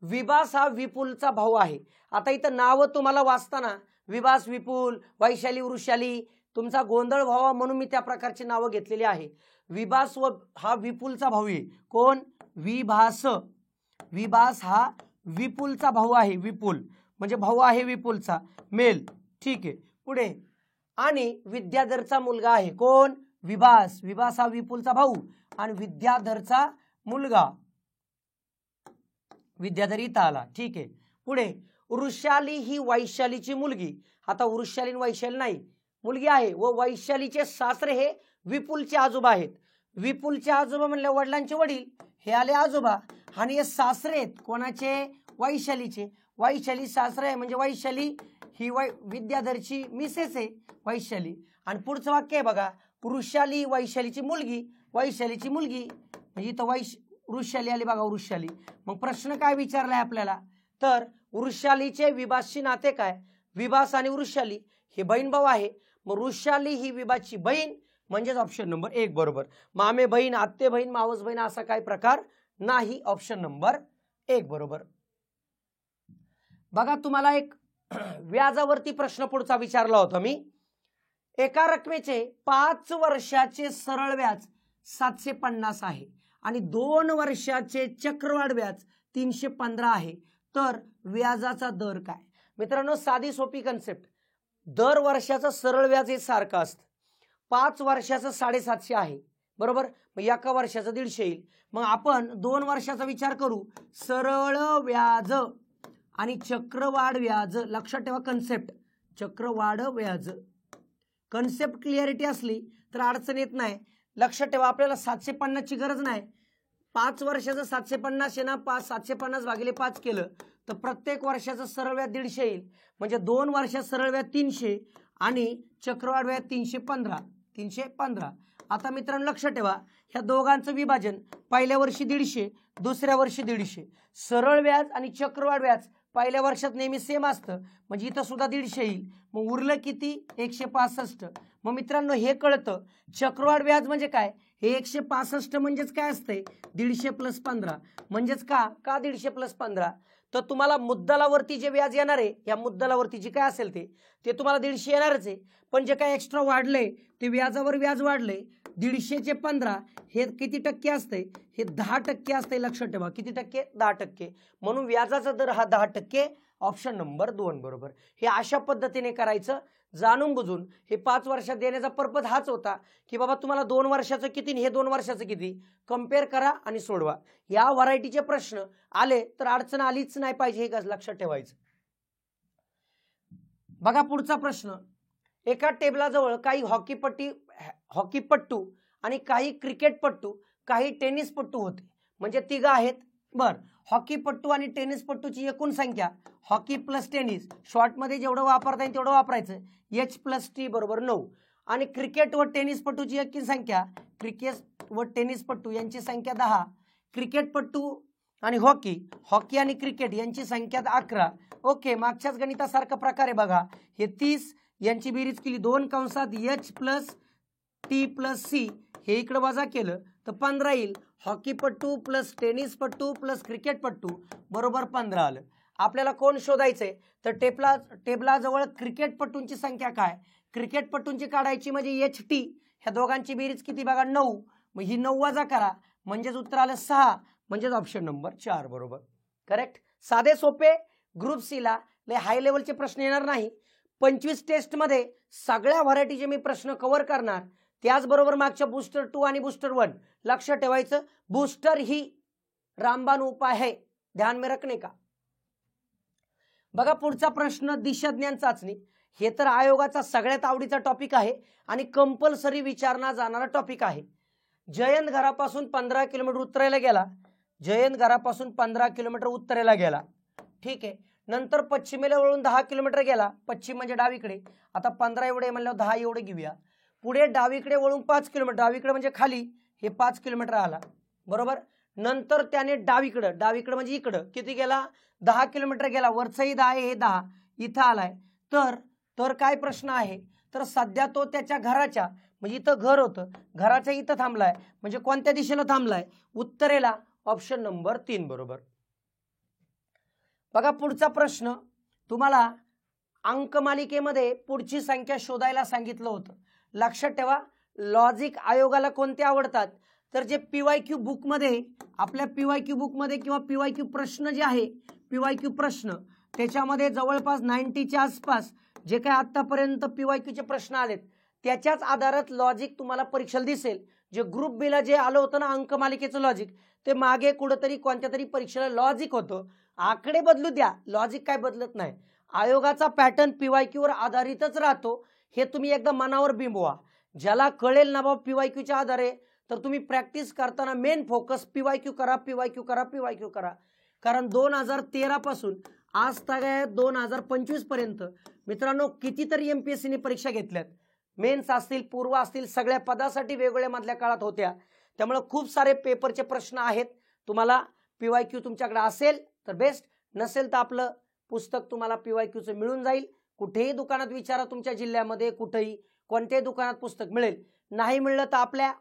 Speaker 1: विभास हा विपुलचा भाऊ आहे. आता इथं नाव तुम्हाला वाचताना विभास, विपुल, वैशाली, वृषाली तुमचा गोंधळ व्हावा म्हणून मी त्या प्रकारची नावं घेतलेली आहे. विभास हा विपुलचा भाऊ आहे. कोण, विभास. विभास हा विपुलचा भाऊ आहे. विपुल म्हणजे भाऊ आहे विपुलचा, मेल. ठीक आहे. पुढे, आणि विद्याधरचा मुलगा आहे. कोण, विभास. विभास हा विपुलचा भाऊ आणि विद्याधरचा मुलगा. विद्याधर इथं आला. ठीक आहे. पुढे, वृषाली ही वैशालीची मुलगी. आता वृषाली वैशाली नाही, मुलगी आहे. व वैशालीचे सासरे हे विपुलचे आजोबा आहेत. विपुलचे आजोबा म्हणले वडिलांचे वडील, हे आले आजोबा, आणि हे सासरे आहेत कोणाचे, वैशालीचे. वैशाली सासरे आहे म्हणजे वैशाली ही विद्याधरची मिसेस आहे, वैशाली. आणि पुढचं वाक्य आहे बघा, वृषाली वैशालीची मुलगी. वैशालीची मुलगी म्हणजे इथं वृषाली आली बघा, वृषाली. मग प्रश्न काय विचारलाय आपल्याला, तर वृषालीचे विभासशी नाते काय. विभास आणि वृषाली हे बहीण भाऊ आहे. मग वृषाली ही विभासची बहीण, म्हणजेच ऑप्शन नंबर 1 बरोबर. मामे बहीण, आत्ते बहीण, मावस बहीण असा काही प्रकार नाही. ऑप्शन नंबर 1 बरोबर. बघा, तुम्हाला एक व्याजावरती प्रश्न पुढचा विचारला होता मी. एका रकमेचे 5 वर्षाचे सरळ व्याज 750 आहे आणि 2 वर्षाचे चक्रवाढ व्याज 315 आहे, तर व्याजाचा दर काय. मित्रांनो, साधी सोपी कन्सेप्ट. दर वर्षाचं सरळ व्याज हे सारखं असतं. 5 वर्षाचं 750 आहे बरोबर. मग एका वर्षाचं 150 येईल. मग आपण 2 वर्षाचा विचार करू. सरळ व्याज आणि चक्रवाढ व्याज, लक्षात ठेवा कन्सेप्ट. चक्रवाढ व्याज कन्सेप्ट क्लिअरिटी असली तर अडचण येत नाही. लक्षात ठेवा, आपल्याला 750 ची गरज नाही. 5 वर्षाचं 750 आहे ना, 750 भागिले 5 केलं तर प्रत्येक वर्षाचं सरळ व्याज 150 येईल. म्हणजे 2 वर्षात सरळ व्याज 300 आणि चक्रवाढ व्याज 315. आता मित्रांनो लक्षात ठेवा, ह्या दोघांचं विभाजन पहिल्या वर्षी 150, दुसऱ्या वर्षी 150. सरळ व्याज आणि चक्रवाढ व्याज पहिल्या वर्षात नेहमी सेम असतं, म्हणजे इथं सुद्धा 150 येईल. मग उरलं किती? 165. मग मित्रांनो हे कळतं चक्रवाढ व्याज म्हणजे काय, हे 165 म्हणजेच काय असते 150 + 15 म्हणजेच का 150 + 15. तर तुम्हाला मुद्दलावरती जे व्याज येणार आहे, या मुद्दलावरती जे काय असेल ते तुम्हाला 150 येणारच आहे. पण जे काय एक्स्ट्रा वाढलंय ते व्याजावर व्याज वाढलंय. 150 चे 15 हे किती टक्के असते, हे 10% असते. लक्षात ठेवा किती टक्के, 10%. म्हणून व्याजाचा दर हा 10%. ऑप्शन नंबर 2 बरोबर. हे अशा पद्धतीने करायचं जाणून बुजून. हे 5 वर्षात देण्याचा पर्पज हाच होता की बाबा तुम्हाला 2 वर्षाचं किती हे 2 वर्षाचं किती कम्पेअर करा आणि सोडवा. या व्हरायटीचे प्रश्न आले तर अडचण आलीच नाही पाहिजे, हे लक्षात ठेवायचं. बघा पुढचा प्रश्न. एका टेबलाजवळ काही हॉकीपट्टू आणि काही क्रिकेटपट्टू, काही टेनिसपट्टू होते. म्हणजे तिघ आहेत. बर, हॉकीपट्टू आणि टेनिसपट्टूची एकूण संख्या, हॉकी प्लस टेनिस शॉर्टमध्ये जेवढं वापरता येईल तेवढं वापरायचं, H + T = 9. आणि क्रिकेट व टेनिसपट्टूची एकूण संख्या, क्रिकेट व टेनिसपट्टू यांची संख्या 10. क्रिकेटपट्टू आणि हॉकी आणि क्रिकेट यांची संख्या 11. ओके, मागच्याच गणितासारखा प्रकार आहे बघा. हे 30 यांची बेरीज केली 2 कंसात H + T + C, हे इकडे वजा केलं तर 15 येईल. हॉकीपट्टू प्लस टेनिसपट्टू प्लस क्रिकेटपट्टू बरोबर 15 आलं. आपल्याला कोण शोधायचंय तर टेबलाजवळ क्रिकेटपट्टूंची संख्या काय, क्रिकेटपट्टूंची काढायची म्हणजे HT, ह्या दोघांची बेरीज किती बघा 9. मग ही 9 वजा करा म्हणजेच उत्तर आलं 6, म्हणजेच ऑप्शन नंबर 4 बरोबर. करेक्ट. साधे सोपे. ग्रुप सी ला लय हाय लेवलचे प्रश्न येणार नाही. 25 टेस्टमध्ये सगळ्या व्हरायटीचे मी प्रश्न कव्हर करणार. त्याचबरोबर मागच्या बूस्टर 2 आणि बूस्टर 1 लक्षात ठेवायचं. बूस्टर ही रामबाण उपाय है, ध्यान में रखने का. बघा पुढचा प्रश्न, दिशाज्ञान चाचणी. हे तर आयोगाचा सगळ्यात आवडीचा टॉपिक आहे आणि कंपल्सरी विचारला जाणारा टॉपिक आहे. जयंत घरापासून 15 किलोमीटर उत्तरेला गेला. जयंत घरापासून 15 किलोमीटर उत्तरेला गेला. ठीक आहे. नंतर पश्चिमेला वळून 10 किलोमीटर गेला. पश्चिम म्हणजे डावीकडे. आता 15 एवढे म्हणल्यावर 10 एवढे घेऊया. पुढे डावीकडे वळून 5 किलोमीटर, डावीकडे म्हणजे खाली, हे 5 किलोमीटर आला बरोबर. नंतर त्याने डावीकडे म्हणजे इकडं किती गेला 10 किलोमीटर गेला. वरचंही 10 हे 10 इथं आलाय. तर काय प्रश्न आहे तर सध्या तो त्याच्या घराच्या म्हणजे इथं घर होतं, घराच्या इथं थांबलाय. म्हणजे कोणत्या दिशेला थांबलाय, उत्तरेला. ऑप्शन नंबर 3 बरोबर. बघा पुढचा प्रश्न. तुम्हाला अंकमालिकेमध्ये पुढची संख्या शोधायला सांगितलं होतं. लक्षात ठेवा, लॉजिक आयोगाला कोणते आवडतात तर जे PYQ बुकमध्ये, आपल्या PYQ बुकमध्ये किंवा PYQ प्रश्न जे आहे, PYQ प्रश्न त्याच्यामध्ये जवळपास 90च्या आसपास जे काय आतापर्यंत PYQचे प्रश्न आलेत त्याच्याच आधारात लॉजिक तुम्हाला परीक्षेला दिसेल. जे ग्रुप बीला जे आलं होतं ना अंकमालिकेचं लॉजिक, ते मागे कुठंतरी कोणत्या तरी परीक्षेला लॉजिक होतं. आकडे बदलू द्या, लॉजिक काय बदलत नाही. आयोगाचा पॅटर्न PYQवर आधारितच राहतो. हे तुम्ही एकदा मनावर बिंबवा. ज्याला कळेल ना बाबा PYQच्या आधारे, तर तुम्ही प्रॅक्टिस करताना मेन फोकस PYQ करा, PYQ करा, PYQ करा. कारण 2013 पासून आज तक 2025 पर्यंत मित्रांनो कितीतरी MPSCने परीक्षा घेतल्यात. मेन्स असतील, पूर्व असतील, सगळ्या पदासाठी वेगवेगळ्या मधल्या काळात होत्या. त्यामुळे खूप सारे पेपरचे प्रश्न आहेत. तुम्हाला PYQ तुमच्याकडे असेल तर बेस्ट, नसेल तर आपलं पुस्तक तुम्हाला PYQचं मिळून जाईल. कुठेही दुकानात विचारा, तुमच्या जिल्ह्यामध्ये कुठेही कोणत्याही दुकानात पुस्तक मिळेल. नाही मिळलं तर आपल्या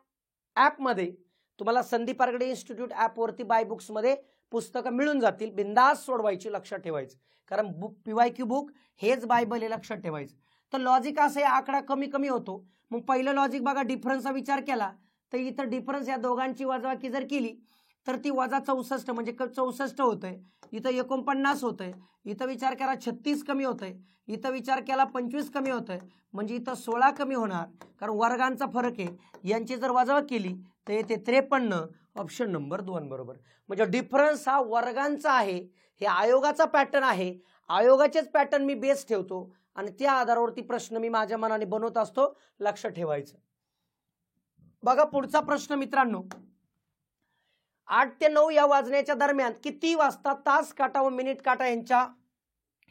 Speaker 1: ॲपमध्ये तुम्हाला संदीप आरगडे इन्स्टिट्यूट ॲपवरती बाय बुक्समध्ये पुस्तकं मिळून जातील. बिंदास सोडवायची, लक्षात ठेवायचं. कारण PYQ बुक हेच बायबल हे, लक्षात ठेवायचं. तर लॉजिक असं आहे, आकडा कमी कमी होतो. मग पहिलं लॉजिक बघा, डिफरन्सचा विचार केला तर इथं डिफरन्स या दोघांची वजाबाकी जर केली तर ती वजा 64 म्हणजे 64 होतंय. इथं 49 होतंय. इथं विचार करा 36 कमी होतंय. इथं विचार केला 25 कमी होतंय. म्हणजे इथं 16 कमी होणार, कारण वर्गांचा फरक आहे. यांची जर वजाबाकी केली तर येते 53. ऑप्शन नंबर 2 बरोबर. म्हणजे डिफरन्स हा वर्गांचा आहे. हे आयोगाचा पॅटर्न आहे. आयोगाचेच पॅटर्न मी बेस ठेवतो आणि त्या आधारावरती प्रश्न मी माझ्या मनाने बनवत असतो, लक्ष ठेवायचं. बघा पुढचा प्रश्न मित्रांनो. 8 ते 9 या वाजण्याच्या दरम्यान किती वाजता तास काटा व मिनिट काटा यांच्या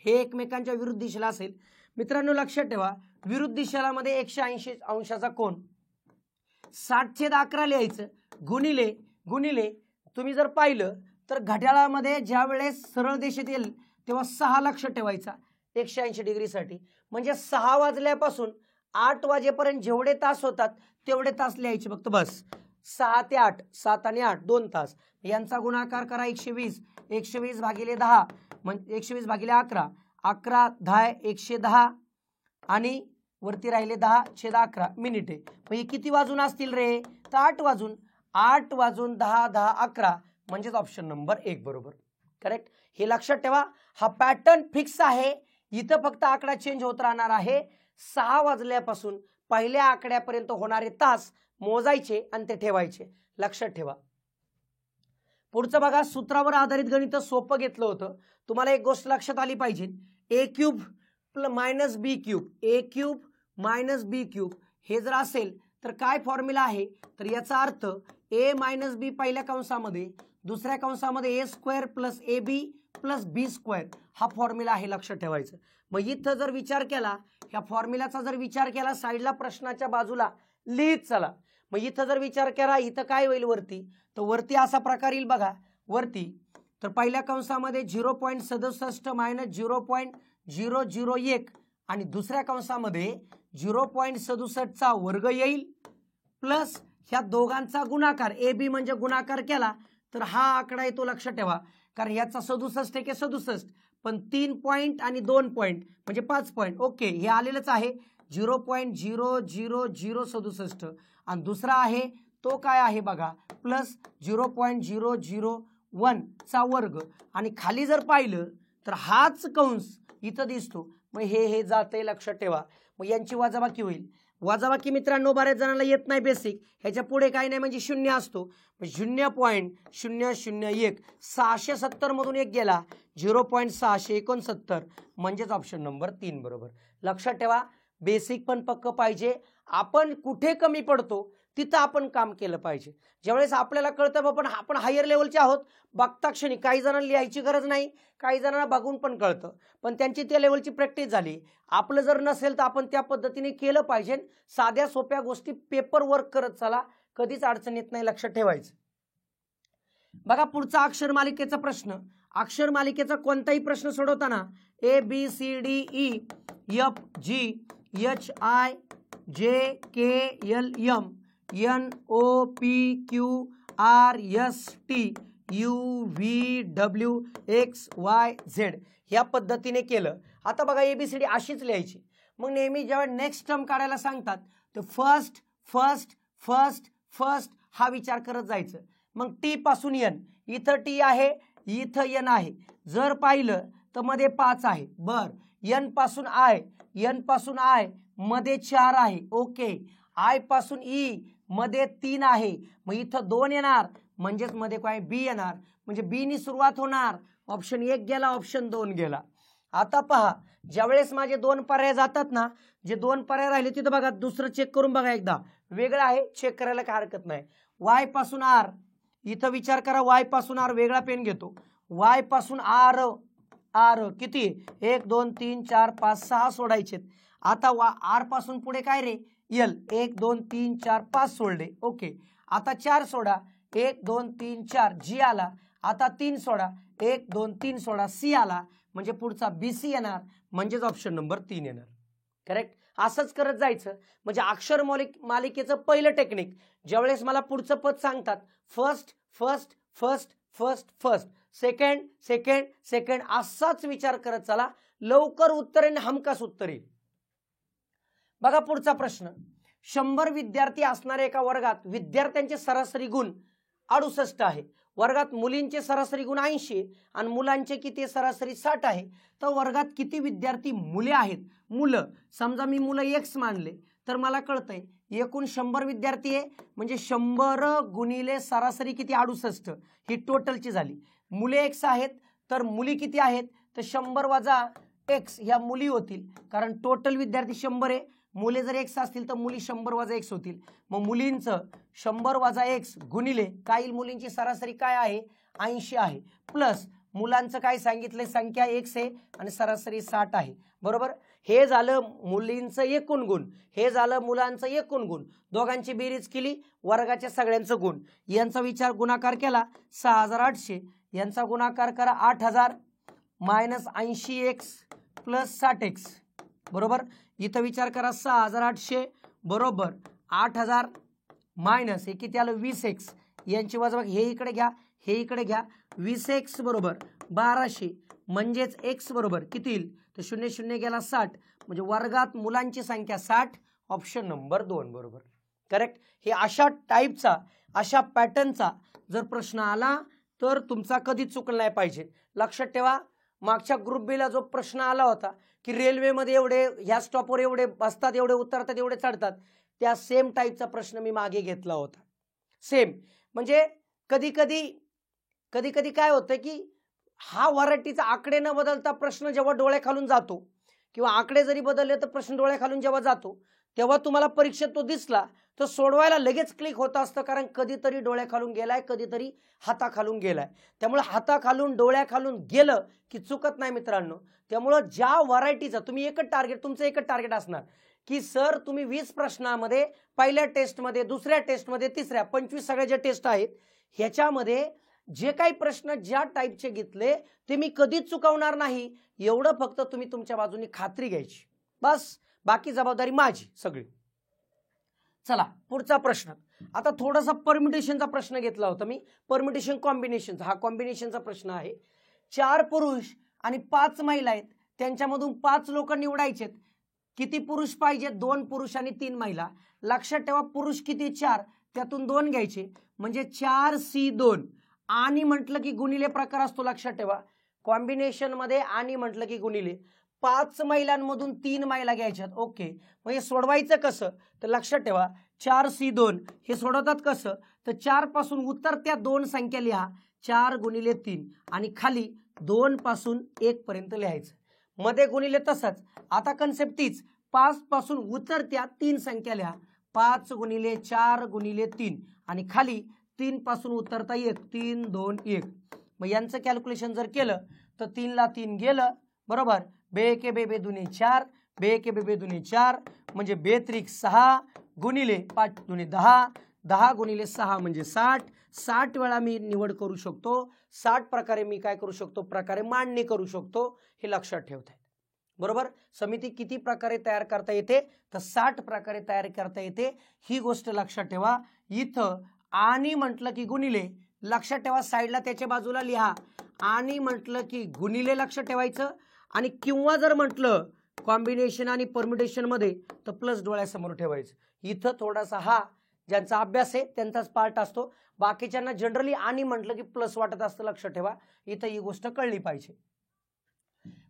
Speaker 1: हे एकमेकांच्या विरुद्ध दिशेला असेल. मित्रांनो लक्षात ठेवा, विरुद्ध दिशेला मध्ये 180 अंशाचा कोन, 60/11 लिहायचं. गुणिले तुम्ही जर पाहिलं तर घड्याळामध्ये ज्या वेळेस सरळ दिशेत येईल तेव्हा 6 लक्ष ठेवायचा 180 डिग्रीसाठी. म्हणजे 6 वाजल्यापासून 8 वाजेपर्यंत जेवढे तास होतात तेवढे तास लिहायचे फक्त बस. 6 ते 8, 7 आणि 8 2 तास. यांचा गुणाकार करा 120. 120 भागिले 10 म्हणजे 120 भागिले 11. 11 10 110 आणि वरती राहिले 10/11 मिनिटे. मग हे किती वाजून असतील रे? तर 8 वाजून. 8 वाजून 10 10 11 म्हणजेच ऑप्शन नंबर 1 बरोबर. करेक्ट. हे लक्षात ठेवा. हा पॅटर्न फिक्स आहे. इथं फक्त आकडा चेंज होत राहणार आहे. 6 वाजल्यापासून पहिल्या आकड्यापर्यंत होणारे तास मोजायचे आणि ते ठेवायचे. लक्षात ठेवा. पुढचं बघा. सूत्रावर आधारित गणित सोपं घेतलं होतं. तुम्हाला एक गोष्ट लक्षात आली पाहिजे. a cube minus B cube, a cube minus B cube हे जर असेल तर काय फॉर्म्युला आहे? तर याचा अर्थ a मायनस बी पहिल्या कंसामध्ये, दुसऱ्या कंसामध्ये a square plus A B plus B square हा फॉर्म्युला आहे. लक्षात ठेवायचं. मग इथं जर विचार केला, ह्या फॉर्म्युलाचा जर विचार केला, साईडला प्रश्नाच्या बाजूला लिहित चला. मग इथं जर विचार केला, इथं काय होईल वरती? तर वरती असा प्रकार येईल बघा. वरती तर पहिल्या कंसामध्ये 0.67 मायनस 0.001 आणि दुसऱ्या कंसामध्ये 0.67चा वर्ग येईल प्लस ह्या दोघांचा गुणाकार. ए बी म्हणजे गुणाकार केला तर हा आकडा येतो. लक्षात ठेवा. कारण याचा 67 एके 67 पण 3 पॉईंट आणि 2 पॉईंट म्हणजे 5 पॉईंट. ओके. हे आलेलंच आहे 0.00067 आणि दुसरा आहे तो काय आहे बघा प्लस 0.001 चा वर्ग. आणि खाली जर पाहिलं तर हाच कंस इथं दिसतो. मग हे जाते. लक्षात ठेवा. मग यांची वजाबाकी होईल. वजाबाकी मित्रांनो बऱ्याच जणांना येत नाही बेसिक. ह्याच्या पुढे काही नाही म्हणजे 0 असतो. 0.001 670 मधून एक गेला 0.669 म्हणजेच ऑप्शन नंबर 3 बरोबर. लक्षात ठेवा. बेसिक पण पक्क पाहिजे. आपण कुठे कमी पडतो तिथं आपण काम केलं पाहिजे. ज्यावेळेस आपल्याला कळतं आपण हायर लेवलचे आहोत, बघता क्षणी काही जणांना लिहायची गरज नाही, काही जणांना बघून पण कळतं, पण त्यांची त्या लेवलची प्रॅक्टिस झाली. आपलं जर नसेल तर आपण त्या पद्धतीने केलं पाहिजे. साध्या सोप्या गोष्टी पेपर वर्क करत चला, कधीच अडचण येत नाही. लक्षात ठेवायचं. बघा पुढचा अक्षर मालिकेचा प्रश्न. अक्षर मालिकेचा कोणताही प्रश्न सोडवताना ABCDEFGHIJKLM NOPQRSTUVWXYZ या पद्धतीने केलं. आता बघा ABCD अशीच लिहायची. मग नेहमी जेव्हा नेक्स्ट टर्म काढायला सांगतात तर फर्स्ट फर्स्ट फर्स्ट फर्स्ट हा विचार करत जायचं. मग टी पासून एन, इथं टी आहे इथं एन आहे. जर पाहिलं तर मध्ये 5 आहे. बर. एन पासून आय, एन पासून आय मध्ये 4 आहे. ओके. आय पासून ई मध्ये 3 आहे. मग इथं 2 येणार म्हणजेच मध्ये काय बी येणार. म्हणजे बी नी सुरुवात होणार. ऑप्शन 1 गेला, ऑप्शन 2 गेला. आता पहा ज्यावेळेस माझे 2 पर्याय जातात ना, जे 2 पर्याय राहिले तिथं बघा दुसरं चेक करून बघा एकदा. वेगळं आहे चेक करायला काय हरकत नाही. वाय पासून आर, इथं विचार करा. वाय पासून आर, वेगळा पेन घेतो. वाय पासून आर, आर किती 1 2 3 4 5 6 सोडायचे. आता आर पासून पुढे काय रे यल 1 2 3 4 5 सोडले. ओके. आता 4 सोडा 1 2 3 4 जी आला. आता 3 सोडा 1 2 3 सोडा सी आला. म्हणजे पुढचा BC येणार म्हणजेच ऑप्शन नंबर 3 येणार. करेक्ट. असंच करत जायचं. म्हणजे अक्षर मालिकेचं पहिलं टेक्निक. ज्यावेळेस मला पुढचं पद सांगतात first first first first first second second second असाच विचार करत चला. लवकर उत्तर येईल, हमखास उत्तर येईल. बघा पुढचा प्रश्न. 100 विद्यार्थी असणाऱ्या एका वर्गात विद्यार्थ्यांचे सरासरी गुण 68 आहे. वर्गात मुलींचे सरासरी गुण 80 आणि मुलांचे किती सरासरी 60 आहे. तर वर्गात किती विद्यार्थी मुले आहेत? मुलं समजा मी मुलं X मानले तर मला कळतंय एकूण 100 विद्यार्थी आहे म्हणजे 100 गुणिले सरासरी किती 68 ही टोटलची झाली. मुले X आहेत तर मुली किती आहेत? तर 100 वजा X ह्या मुली होतील. कारण टोटल विद्यार्थी 100 आहे. मुले जर X असतील तर मुली 100 वजा X होतील. मग मुलींचं 100 वजा X गुणिले काही मुलींची सरासरी काय आहे 80 आहे. प्लस मुलांचं काय सांगितलंय संख्या X आहे आणि सरासरी 60 आहे. बरोबर. हे झालं मुलींचं एकूण गुण, हे झालं मुलांचं एकूण गुण. दोघांची बेरीज केली वर्गाच्या सगळ्यांचं गुण. यांचा विचार गुणाकार केला 6800, यांचा गुणाकार करा 8000 मायनस 80x प्लस 60x बरोबर. इथं विचार करा 6800 बरोबर 8000 मायनस हे किती आलं 20x यांची वजाबाकी हे इकडे घ्या हे इकडे घ्या 20x बरोबर 1200 म्हणजेच x बरोबर किती येईल तर 0 0 गेला 60 म्हणजे वर्गात मुलांची संख्या 60 ऑप्शन नंबर 2 बरोबर करेक्ट. हे अशा टाईपचा अशा पॅटर्नचा जर प्रश्न आला तर तुमचा कधी चुकला नाही पाहिजे. लक्षात ठेवा मागच्या ग्रुप बीला जो प्रश्न आला होता की रेल्वेमध्ये एवढे ह्या स्टॉपवर एवढे बसतात एवढे उतरतात एवढे चढतात त्या सेम टाईपचा प्रश्न मी मागे घेतला होता. सेम म्हणजे कधी कधी काय होतं की हा व्हरायटीचा आकडे न बदलता प्रश्न जेव्हा डोळ्याखालून जातो किंवा आकडे जरी बदलले तर प्रश्न डोळ्याखालून जेव्हा जातो तेव्हा तुम्हाला परीक्षेत तो दिसला तर सोडवायला लगेच क्लिक होत असतं कारण कधीतरी डोळ्याखालून गेलाय कधीतरी हाताखालून गेलाय. त्यामुळे हाताखालून डोळ्याखालून गेलं की चुकत नाही मित्रांनो. त्यामुळं ज्या व्हरायटीचा तुम्ही एकच टार्गेट तुमचं एकच टार्गेट असणार की सर तुम्ही 20 प्रश्नामध्ये पहिल्या टेस्टमध्ये दुसऱ्या टेस्टमध्ये तिसऱ्या 25 सगळ्या ज्या टेस्ट आहेत ह्याच्यामध्ये जे काही प्रश्न ज्या टाईपचे घेतले ते मी कधीच चुकवणार नाही एवढं फक्त तुम्ही तुमच्या बाजूने खात्री घ्यायची बस. बाकी जबाबदारी माझी सगळी. चला पुढचा प्रश्न. आता थोडासा परम्युटेशनचा प्रश्न घेतला होता मी. परम्युटेशन कॉम्बिनेशनचा हा कॉम्बिनेशनचा प्रश्न आहे. 4 पुरुष आणि 5 महिला आहेत त्यांच्यामधून 5 लोक निवडायचे. किती पुरुष पाहिजे 2 पुरुष आणि 3 महिला. लक्षात ठेवा पुरुष किती 4 त्यातून 2 घ्यायचे म्हणजे 4C2 आणि म्हटलं की गुणिले प्रकार असतो. लक्षात ठेवा कॉम्बिनेशन मध्ये आणि म्हटलं की गुणिले 5 महिलांमधून 3 महिला घ्यायच्यात. ओके मग हे सोडवायचं कसं तर लक्षात ठेवा 4C2 हे सोडवतात कसं तर 4 पासून उतरत्या 2 संख्या लिहा 4 गुणिले 3 आणि खाली 2 पासून 1 पर्यंत लिहायचं मध्ये गुणिले. तसंच आता कन्सेप्ट तीच 5 पासून उतरत्या 3 संख्या लिहा 5 गुणिले 4 गुणिले 3 आणि खाली 3 पासून उतरता 1 3 2 1. मग यांचं कॅल्क्युलेशन जर केलं तर 3 ला 3 गेलं बरोबर. बे के बे बे दुने 4 बे के बे बे दुने 4 म्हणजे 2 त्रिक 6 गुणिले 5 दुने 10 10 गुणिले 6 म्हणजे 60 60 वेळा मी निवड करू शकतो. 60 प्रकारे मी काय करू शकतो प्रकारे मांडणी करू शकतो. हे लक्षात ठेवता येते बरोबर. समिती किती प्रकारे तयार करता येते तर 60 प्रकारे तयार करता येते ही गोष्ट लक्षात ठेवा. इथं आणि म्हटलं की गुणिले लक्षात ठेवा साईडला त्याच्या बाजूला लिहा आणि म्हटलं की गुणिले लक्षात ठेवायचं आणि किंवा जर म्हटलं कॉम्बिनेशन आणि परम्युटेशन मध्ये तर प्लस डोळ्यासमोर ठेवायचं. इथं थोडासा हा ज्यांचा अभ्यास आहे त्यांचाच पार्ट असतो बाकीच्यांना जनरली आणि म्हटलं की प्लस वाटत असतं. लक्षात ठेवा इथं ही गोष्ट कळली पाहिजे.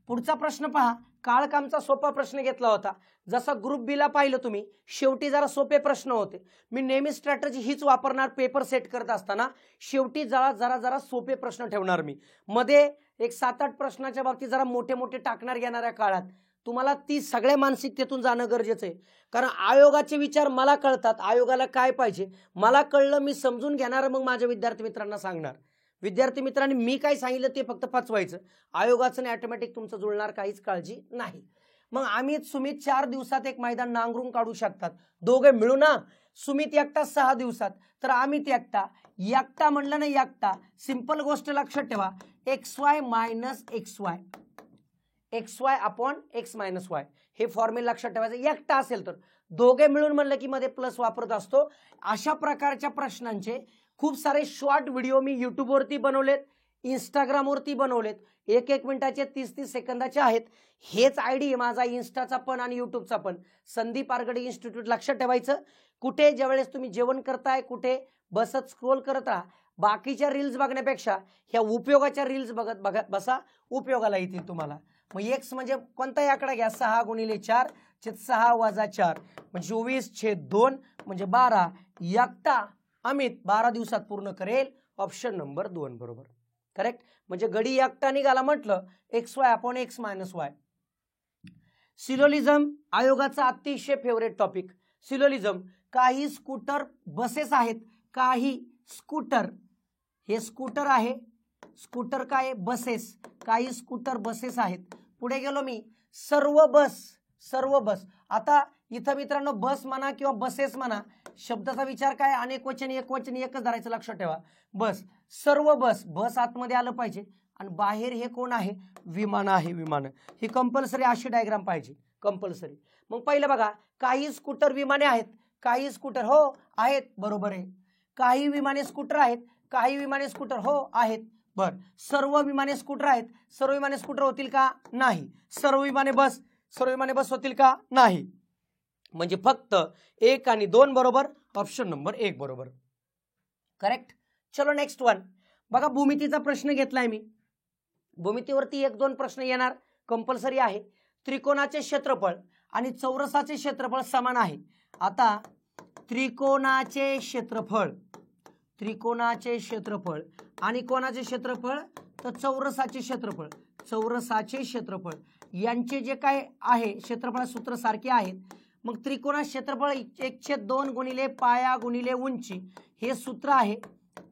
Speaker 1: पुढचा प्रश्न पहा. काळकामचा सोपा प्रश्न घेतला होता जसा ग्रुप बी ला पाहिलं तुम्ही शेवटी जरा सोपे प्रश्न होते. मी नेहमी स्ट्रॅटेजी हीच वापरणार पेपर सेट करत असताना शेवटी जरा सोपे प्रश्न ठेवणार मी. मध्ये एक 7-8 प्रश्नाच्या बाबतीत जरा मोठे मोठे टाकणार येणाऱ्या काळात तुम्हाला ती सगळ्या मानसिकतेतून जाणं गरजेचं आहे कारण आयोगाचे विचार मला कळतात. आयोगाला काय पाहिजे मला कळलं मी समजून घेणार मग माझ्या विद्यार्थी मित्रांना सांगणार. विद्यार्थी मित्रांनी मी काय सांगितलं ते फक्त पचवायचं. आयोगाचं नाही ऑटोमॅटिक तुमचं जुळणार काहीच काळजी नाही. मग अमित सुमित 4 दिवसात एक मैदान नांगरून काढू शकतात दोघे मिळून ना. सुमित एकटा 6 दिवसात तर अमित एकटा म्हणलं ना एकटा. सिंपल गोष्ट लक्षात ठेवा XY minus XY upon X minus Y हे फॉर्म्युला लक्षात ठेवायचं. एकटा असेल तर दोघे मिळून म्हणलं की मध्ये प्लस वापरत असतो. अशा प्रकारच्या प्रश्नांचे खूप सारे शॉर्ट व्हिडिओ मी युट्यूबवरती बनवलेत इंस्टाग्रामवरती बनवलेत 1-1 मिनिटाचे 30-30 सेकंदाचे आहेत. हेच आयडी आहे माझा इंस्टाचा पण आणि युट्यूबचा पण संदीप आरगडे इन्स्टिट्यूट. लक्षात ठेवायचं कुठे ज्यावेळेस तुम्ही जेवण करताय कुठे बसत स्क्रोल करत राहा. बाकीच्या रील्स बघण्यापेक्षा ह्या उपयोगाच्या रील्स बघत बसा उपयोगाला येतील तुम्हाला. मग एक्स म्हणजे कोणताही आकडा घ्या 6 गुणिले 4 छेद 6 वजा 4 म्हणजे 24/2 म्हणजे 12. एकटा अमित 12 दिवसात पूर्ण करेल ऑप्शन नंबर 2 बरोबर करेक्ट. म्हणजे गडी एकटा निघाला म्हटलं XY upon X minus Y. सिलोलिझम आयोगाचा अतिशय फेवरेट टॉपिक. सिलोलिझम काही स्कूटर बसेस आहेत काही स्कूटर हे स्कूटर आहे स्कूटर काय बसेस काही स्कूटर बसेस आहेत. पुढे गेलो मी सर्व बस. आता इथं मित्रांनो बस म्हणा किंवा बसेस म्हणा शब्दाचा विचार काय अनेक वचन एक वचन एकच धरायचं. लक्षात ठेवा बस सर्व बस आतमध्ये आलं पाहिजे आणि बाहेर हे कोण आहे, विमान आहे, विमान. ही कंपल्सरी अशी डायग्राम पाहिजे, कंपल्सरी. मग पहिलं बघा, काही स्कूटर विमाने आहेत, काही स्कूटर हो आहेत, बरोबर आहे. काही विमाने स्कूटर आहेत, काही विमाने स्कूटर हो आहेत. बर, सर्व विमाने स्कूटर आहेत, सर्व विमाने स्कूटर होतील का, नाही. सर्व विमाने बस होतील का, नाही. म्हणजे फक्त 1 आणि 2 बरोबर, ऑप्शन नंबर 1 बरोबर. करेक्ट. चलो नेक्स्ट वन बघा, भूमितीचा प्रश्न घेतलाय मी. भूमितीवरती 1-2 प्रश्न येणार, कंपल्सरी आहे. त्रिकोणाचे क्षेत्रफळ आणि चौरसाचे क्षेत्रफळ समान आहे. आता त्रिकोणाचे क्षेत्रफळ आणि कोणाचे क्षेत्रफळ, तर चौरसाचे क्षेत्रफळ यांचे जे काय आहे क्षेत्रफळ सूत्र सारखे आहेत. मग त्रिकोणा क्षेत्रफळ 1/2 गुणिले पाया गुणिले उंची हे सूत्र आहे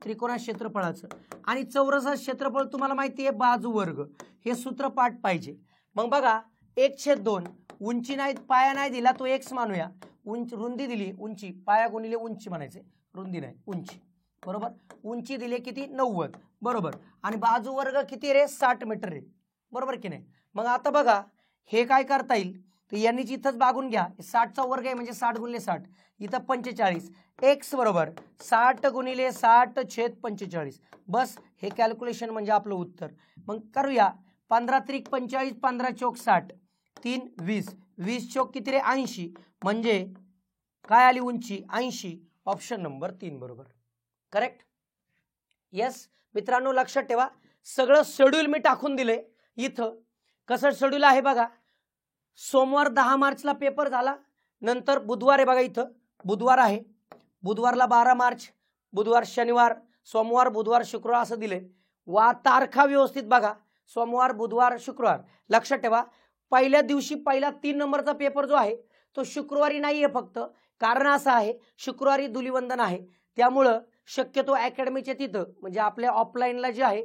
Speaker 1: त्रिकोणा क्षेत्रफळाचं. आणि चौरसा क्षेत्रफळ तुम्हाला माहिती आहे बाजू वर्ग, हे सूत्र पाठ पाहिजे. मग बघा 1/2, उंची नाही, पाया नाही दिला तो x मानूया, रुंदी दिली उंची, पाया गुणिले उंची म्हणायचे, रुंदी नाही उंची, बरोबर. उंची दिली किती, 90, बरोबर. आणि बाजू वर्ग किती रे, 60 मीटर रे, बरोबर की नाही. मग आता बघा हे काय करता येईल, तर यांनी इथंच बागून घ्या, 60चा वर्ग आहे म्हणजे 60 गुणिले 60, इथं 45, x बरोबर 60 गुणिले 60 छेद 45. बस हे कॅल्क्युलेशन म्हणजे आपलं उत्तर. मग करूया, 15 त्रिक 45, 15 चौक 60, 3 20, 20 चौक किती रे, 80. म्हणजे काय आली उंची, 80. ऑप्शन नंबर 3 बरोबर. करेक्ट. येस मित्रांनो, लक्षात ठेवा, सगळं शेड्यूल मी टाकून दिले इथं. कसं शेड्यूल आहे बघा, सोमवार 10 मार्चला पेपर झाला, नंतर बुधवार आहे बघा, इथं बुधवार आहे, बुधवारला 12 मार्च, बुधवार शनिवार, सोमवार बुधवार शुक्रवार असं दिले. तारखा व्यवस्थित बघा, सोमवार बुधवार शुक्रवार. लक्षात ठेवा, पहिल्या दिवशी पहिला 3 नंबरचा पेपर जो आहे तो शुक्रवारी नाही आहे, फक्त कारण असं आहे शुक्रवारी धुलीवंदन आहे, त्यामुळं शक्यतो अकॅडमीच्या तिथं म्हणजे आपल्या ऑफलाईनला जे आहे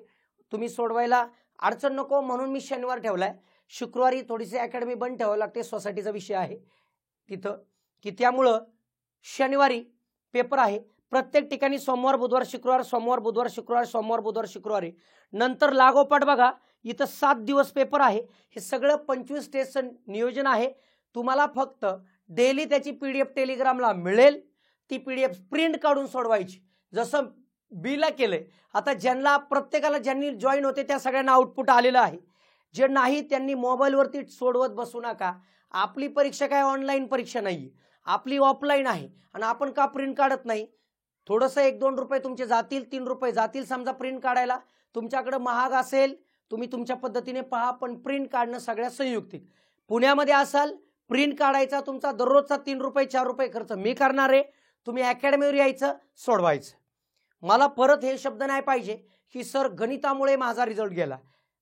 Speaker 1: तुम्ही सोडवायला अडचण नको म्हणून मी शनिवार ठेवलाय. शुक्रवारी थोडीशी अकॅडमी बंद ठेवावी लागते, सोसायटीचा विषय आहे तिथं, की त्यामुळं शनिवारी पेपर आहे. प्रत्येक ठिकाणी सोमवार बुधवार शुक्रवार, सोमवार बुधवार शुक्रवार, सोमवार बुधवार शुक्रवार आहे. नंतर लागोपाठ बघा इथं 7 दिवस पेपर आहे. हे सगळं 25 टेस्टचं नियोजन आहे. तुम्हाला फक्त डेली त्याची PDF टेलिग्रामला मिळेल, ती PDF प्रिंट काढून सोडवायची, जसं बीला केलंय. आता ज्यांना प्रत्येकाला ज्यांनी जॉईन होते त्या सगळ्यांना आउटपुट आलेलं आहे. जे नाही त्यांनी मोबाईलवरती सोडवत बसू नका. आपली परीक्षा काय ऑनलाईन परीक्षा नाही, आपली ऑफलाईन आहे. आणि आपण का प्रिंट काढत नाही, थोडंसं 1-2 रुपये तुमचे जातील, 3 रुपये जातील समजा प्रिंट काढायला. तुमच्याकडे महाग असेल तुम्ही तुमच्या पद्धतीने पहा, पण प्रिंट काढणं सगळ्यात संयुक्तिक. पुण्यामध्ये असाल, प्रिंट काढायचा तुमचा दररोजचा 3 रुपये 4 रुपये खर्च मी करणार आहे. तुम्ही अकॅडमीवर यायचं, सोडवायचं. मला परत हे शब्द नाही पाहिजे की सर गणितामुळे माझा रिझल्ट गेला.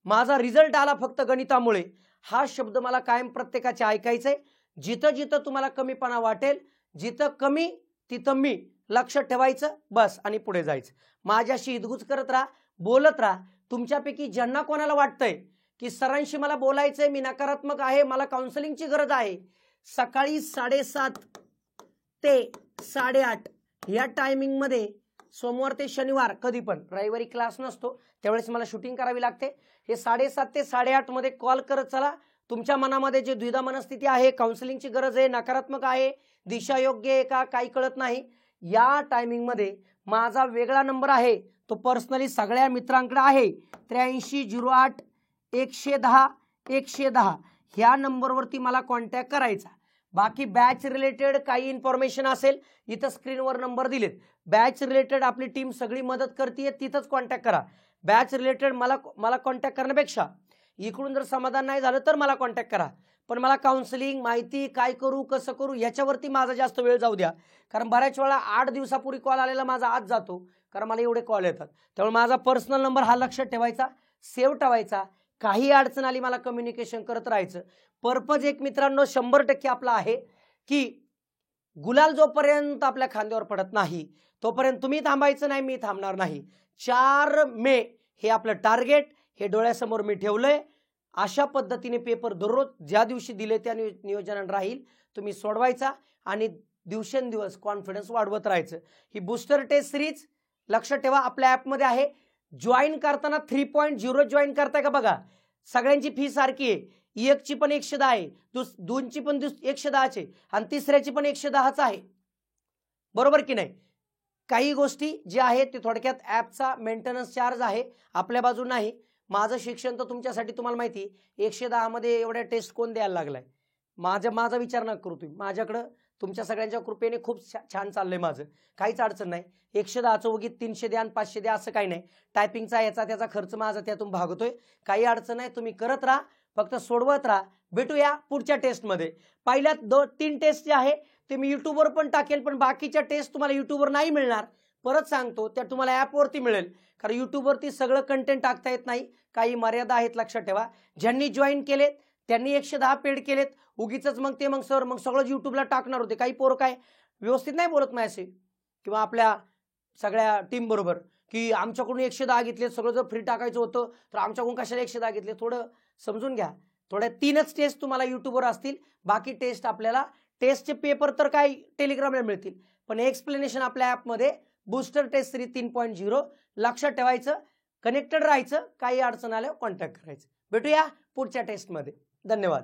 Speaker 1: माझा रिझल्ट आला फक्त गणितामुळे, हा शब्द मला कायम प्रत्येकाचे ऐकायचंय. जिथं जिथं तुम्हाला कमीपणा वाटेल, जिथं कमी तिथं मी, लक्षात ठेवायचं बस आणि पुढे जायचं. माझ्याशी हितगुज करत राहा, बोलत राहा. तुमच्यापैकी ज्यांना कोणाला वाटतंय की सरांशी मला बोलायचंय, मी नकारात्मक आहे, मला काउन्सिलिंगची गरज आहे, सकाळी 7:30 ते 8:30 या टायमिंगमध्ये सोमवार ते शनिवार, कधी पण, रविवारी क्लास नसतो त्यावेळेस मला शूटिंग करावी लागते. हे 7:30 ते 8:30 मध्ये कॉल करत चला. तुमच्या मनामध्ये जे द्विधा मनस्थिती आहे, काउन्सिलिंगची गरज आहे, नकारात्मक आहे, दिशा योग्य आहे का काही कळत नाही, या टायमिंगमध्ये माझा वेगळा नंबर आहे, तो पर्सनली सगळ्या मित्रांकडे आहे, 8308 110 110 ह्या नंबरवरती मला कॉन्टॅक्ट करायचा. बाकी बॅच रिलेटेड काही इन्फॉर्मेशन असेल, इथं स्क्रीनवर नंबर दिलेत. बॅच रिलेटेड आपली टीम सगळी मदत करते, तिथंच कॉन्टॅक्ट करा. बॅच रिलेटेड मला कॉन्टॅक्ट करण्यापेक्षा इकडून जर समाधान नाही झालं तर मला कॉन्टॅक्ट करा. पण मला काउन्सिलिंग, माहिती, काय करू कसं करू याच्यावरती माझा जास्त वेळ जाऊ द्या. कारण बऱ्याच वेळा 8 दिवसापूर्वी कॉल आलेला माझा आज जातो, कारण मला एवढे कॉल येतात. त्यामुळे माझा पर्सनल नंबर हा लक्षात ठेवायचा, सेव्ह ठेवायचा. काही अडचण आली मला कम्युनिकेशन करत राहायचं. पर्पज एक मित्रांनो 100% आपला आहे की गुलाल जोपर्यंत आपल्या खांद्यावर पडत नाही तोपर्यंत तुम्ही थांबायचं नाही, मी थांबणार नाही. 4 मे हे आपलं टार्गेट हे डोळ्यासमोर मी ठेवलंय. अशा पद्धतीने पेपर दररोज ज्या दिवशी दिले त्या नियोजनाने राहील, तुम्ही सोडवायचा आणि दिवसेंदिवस कॉन्फिडन्स वाढवत राहायचं. ही बूस्टर टेस्ट सिरीज लक्षात ठेवा आपल्या ॲपमध्ये आहे. जॉईन करताना 3.0 जॉईन करताय का बघा. सगळ्यांची फी सारखी आहे. एकची पण 110 आहे, दोनची पण 110 आहे आणि तिसऱ्याची पण 110च आहे. बरोबर की नाही. काही गोष्टी जे आहेत ते थोडक्यात ॲपचा मेंटेनन्स चार्ज आहे, आपल्या बाजून नाही. माझं शिक्षण तर तुमच्यासाठी तुम्हाला माहिती 110 मध्ये एवढ्या टेस्ट कोण द्यायला लागलाय. माझा विचार नका करू तुम्ही. माझ्याकडं तुमच्या सगळ्यांच्या कृपेने खूप छान चाललंय माझं, काहीच अडचण नाही. 110चं उगीत 300 द्या आणि 500 द्या असं काही नाही. टायपिंगचा याचा त्याचा खर्च माझा त्यातून भागतोय, काही अडचण नाही. तुम्ही करत राहा, फक्त सोडवत राहा. भेटूया पुढच्या टेस्टमध्ये. पहिल्या 2-3 टेस्ट जे आहे ते मी यूट्यूबवर पण टाकेल, पण बाकीच्या टेस्ट तुम्हाला यूट्यूबवर नाही मिळणार. परत सांगतो, त्या तुम्हाला ॲपवरती मिळेल, कारण यूट्यूबवरती सगळं कंटेंट टाकता येत नाही, काही मर्यादा आहेत, लक्षात ठेवा. ज्यांनी जॉईन केलेत त्यांनी 110 पेड केलेत. उगीच मग सर मग सगळं यूट्यूबला टाकणार होते. काही पोरं काय व्यवस्थित नाही बोलत माझ्याशी किंवा आपल्या सगळ्या टीम बरोबर की आमच्याकडून 110 घेतले, सगळं जर फ्री टाकायचं होतं तर आमच्याकडून कशाला 110 घेतले. थोडं समजून घ्या. थोड्या 3च टेस्ट तुम्हाला यूट्यूबवर असतील, बाकी टेस्ट आपल्याला टेस्टचे पेपर तर काय टेलिग्रामला मिळतील, पण एक्सप्लेनेशन आपल्या ॲपमध्ये बूस्टर टेस्ट सिरीज 3.0. लक्षात ठेवायचं, कनेक्टेड राहायचं, काही अडचण आल्यावर कॉन्टॅक्ट करायचं. भेटूया पुढच्या टेस्टमध्ये. धन्यवाद.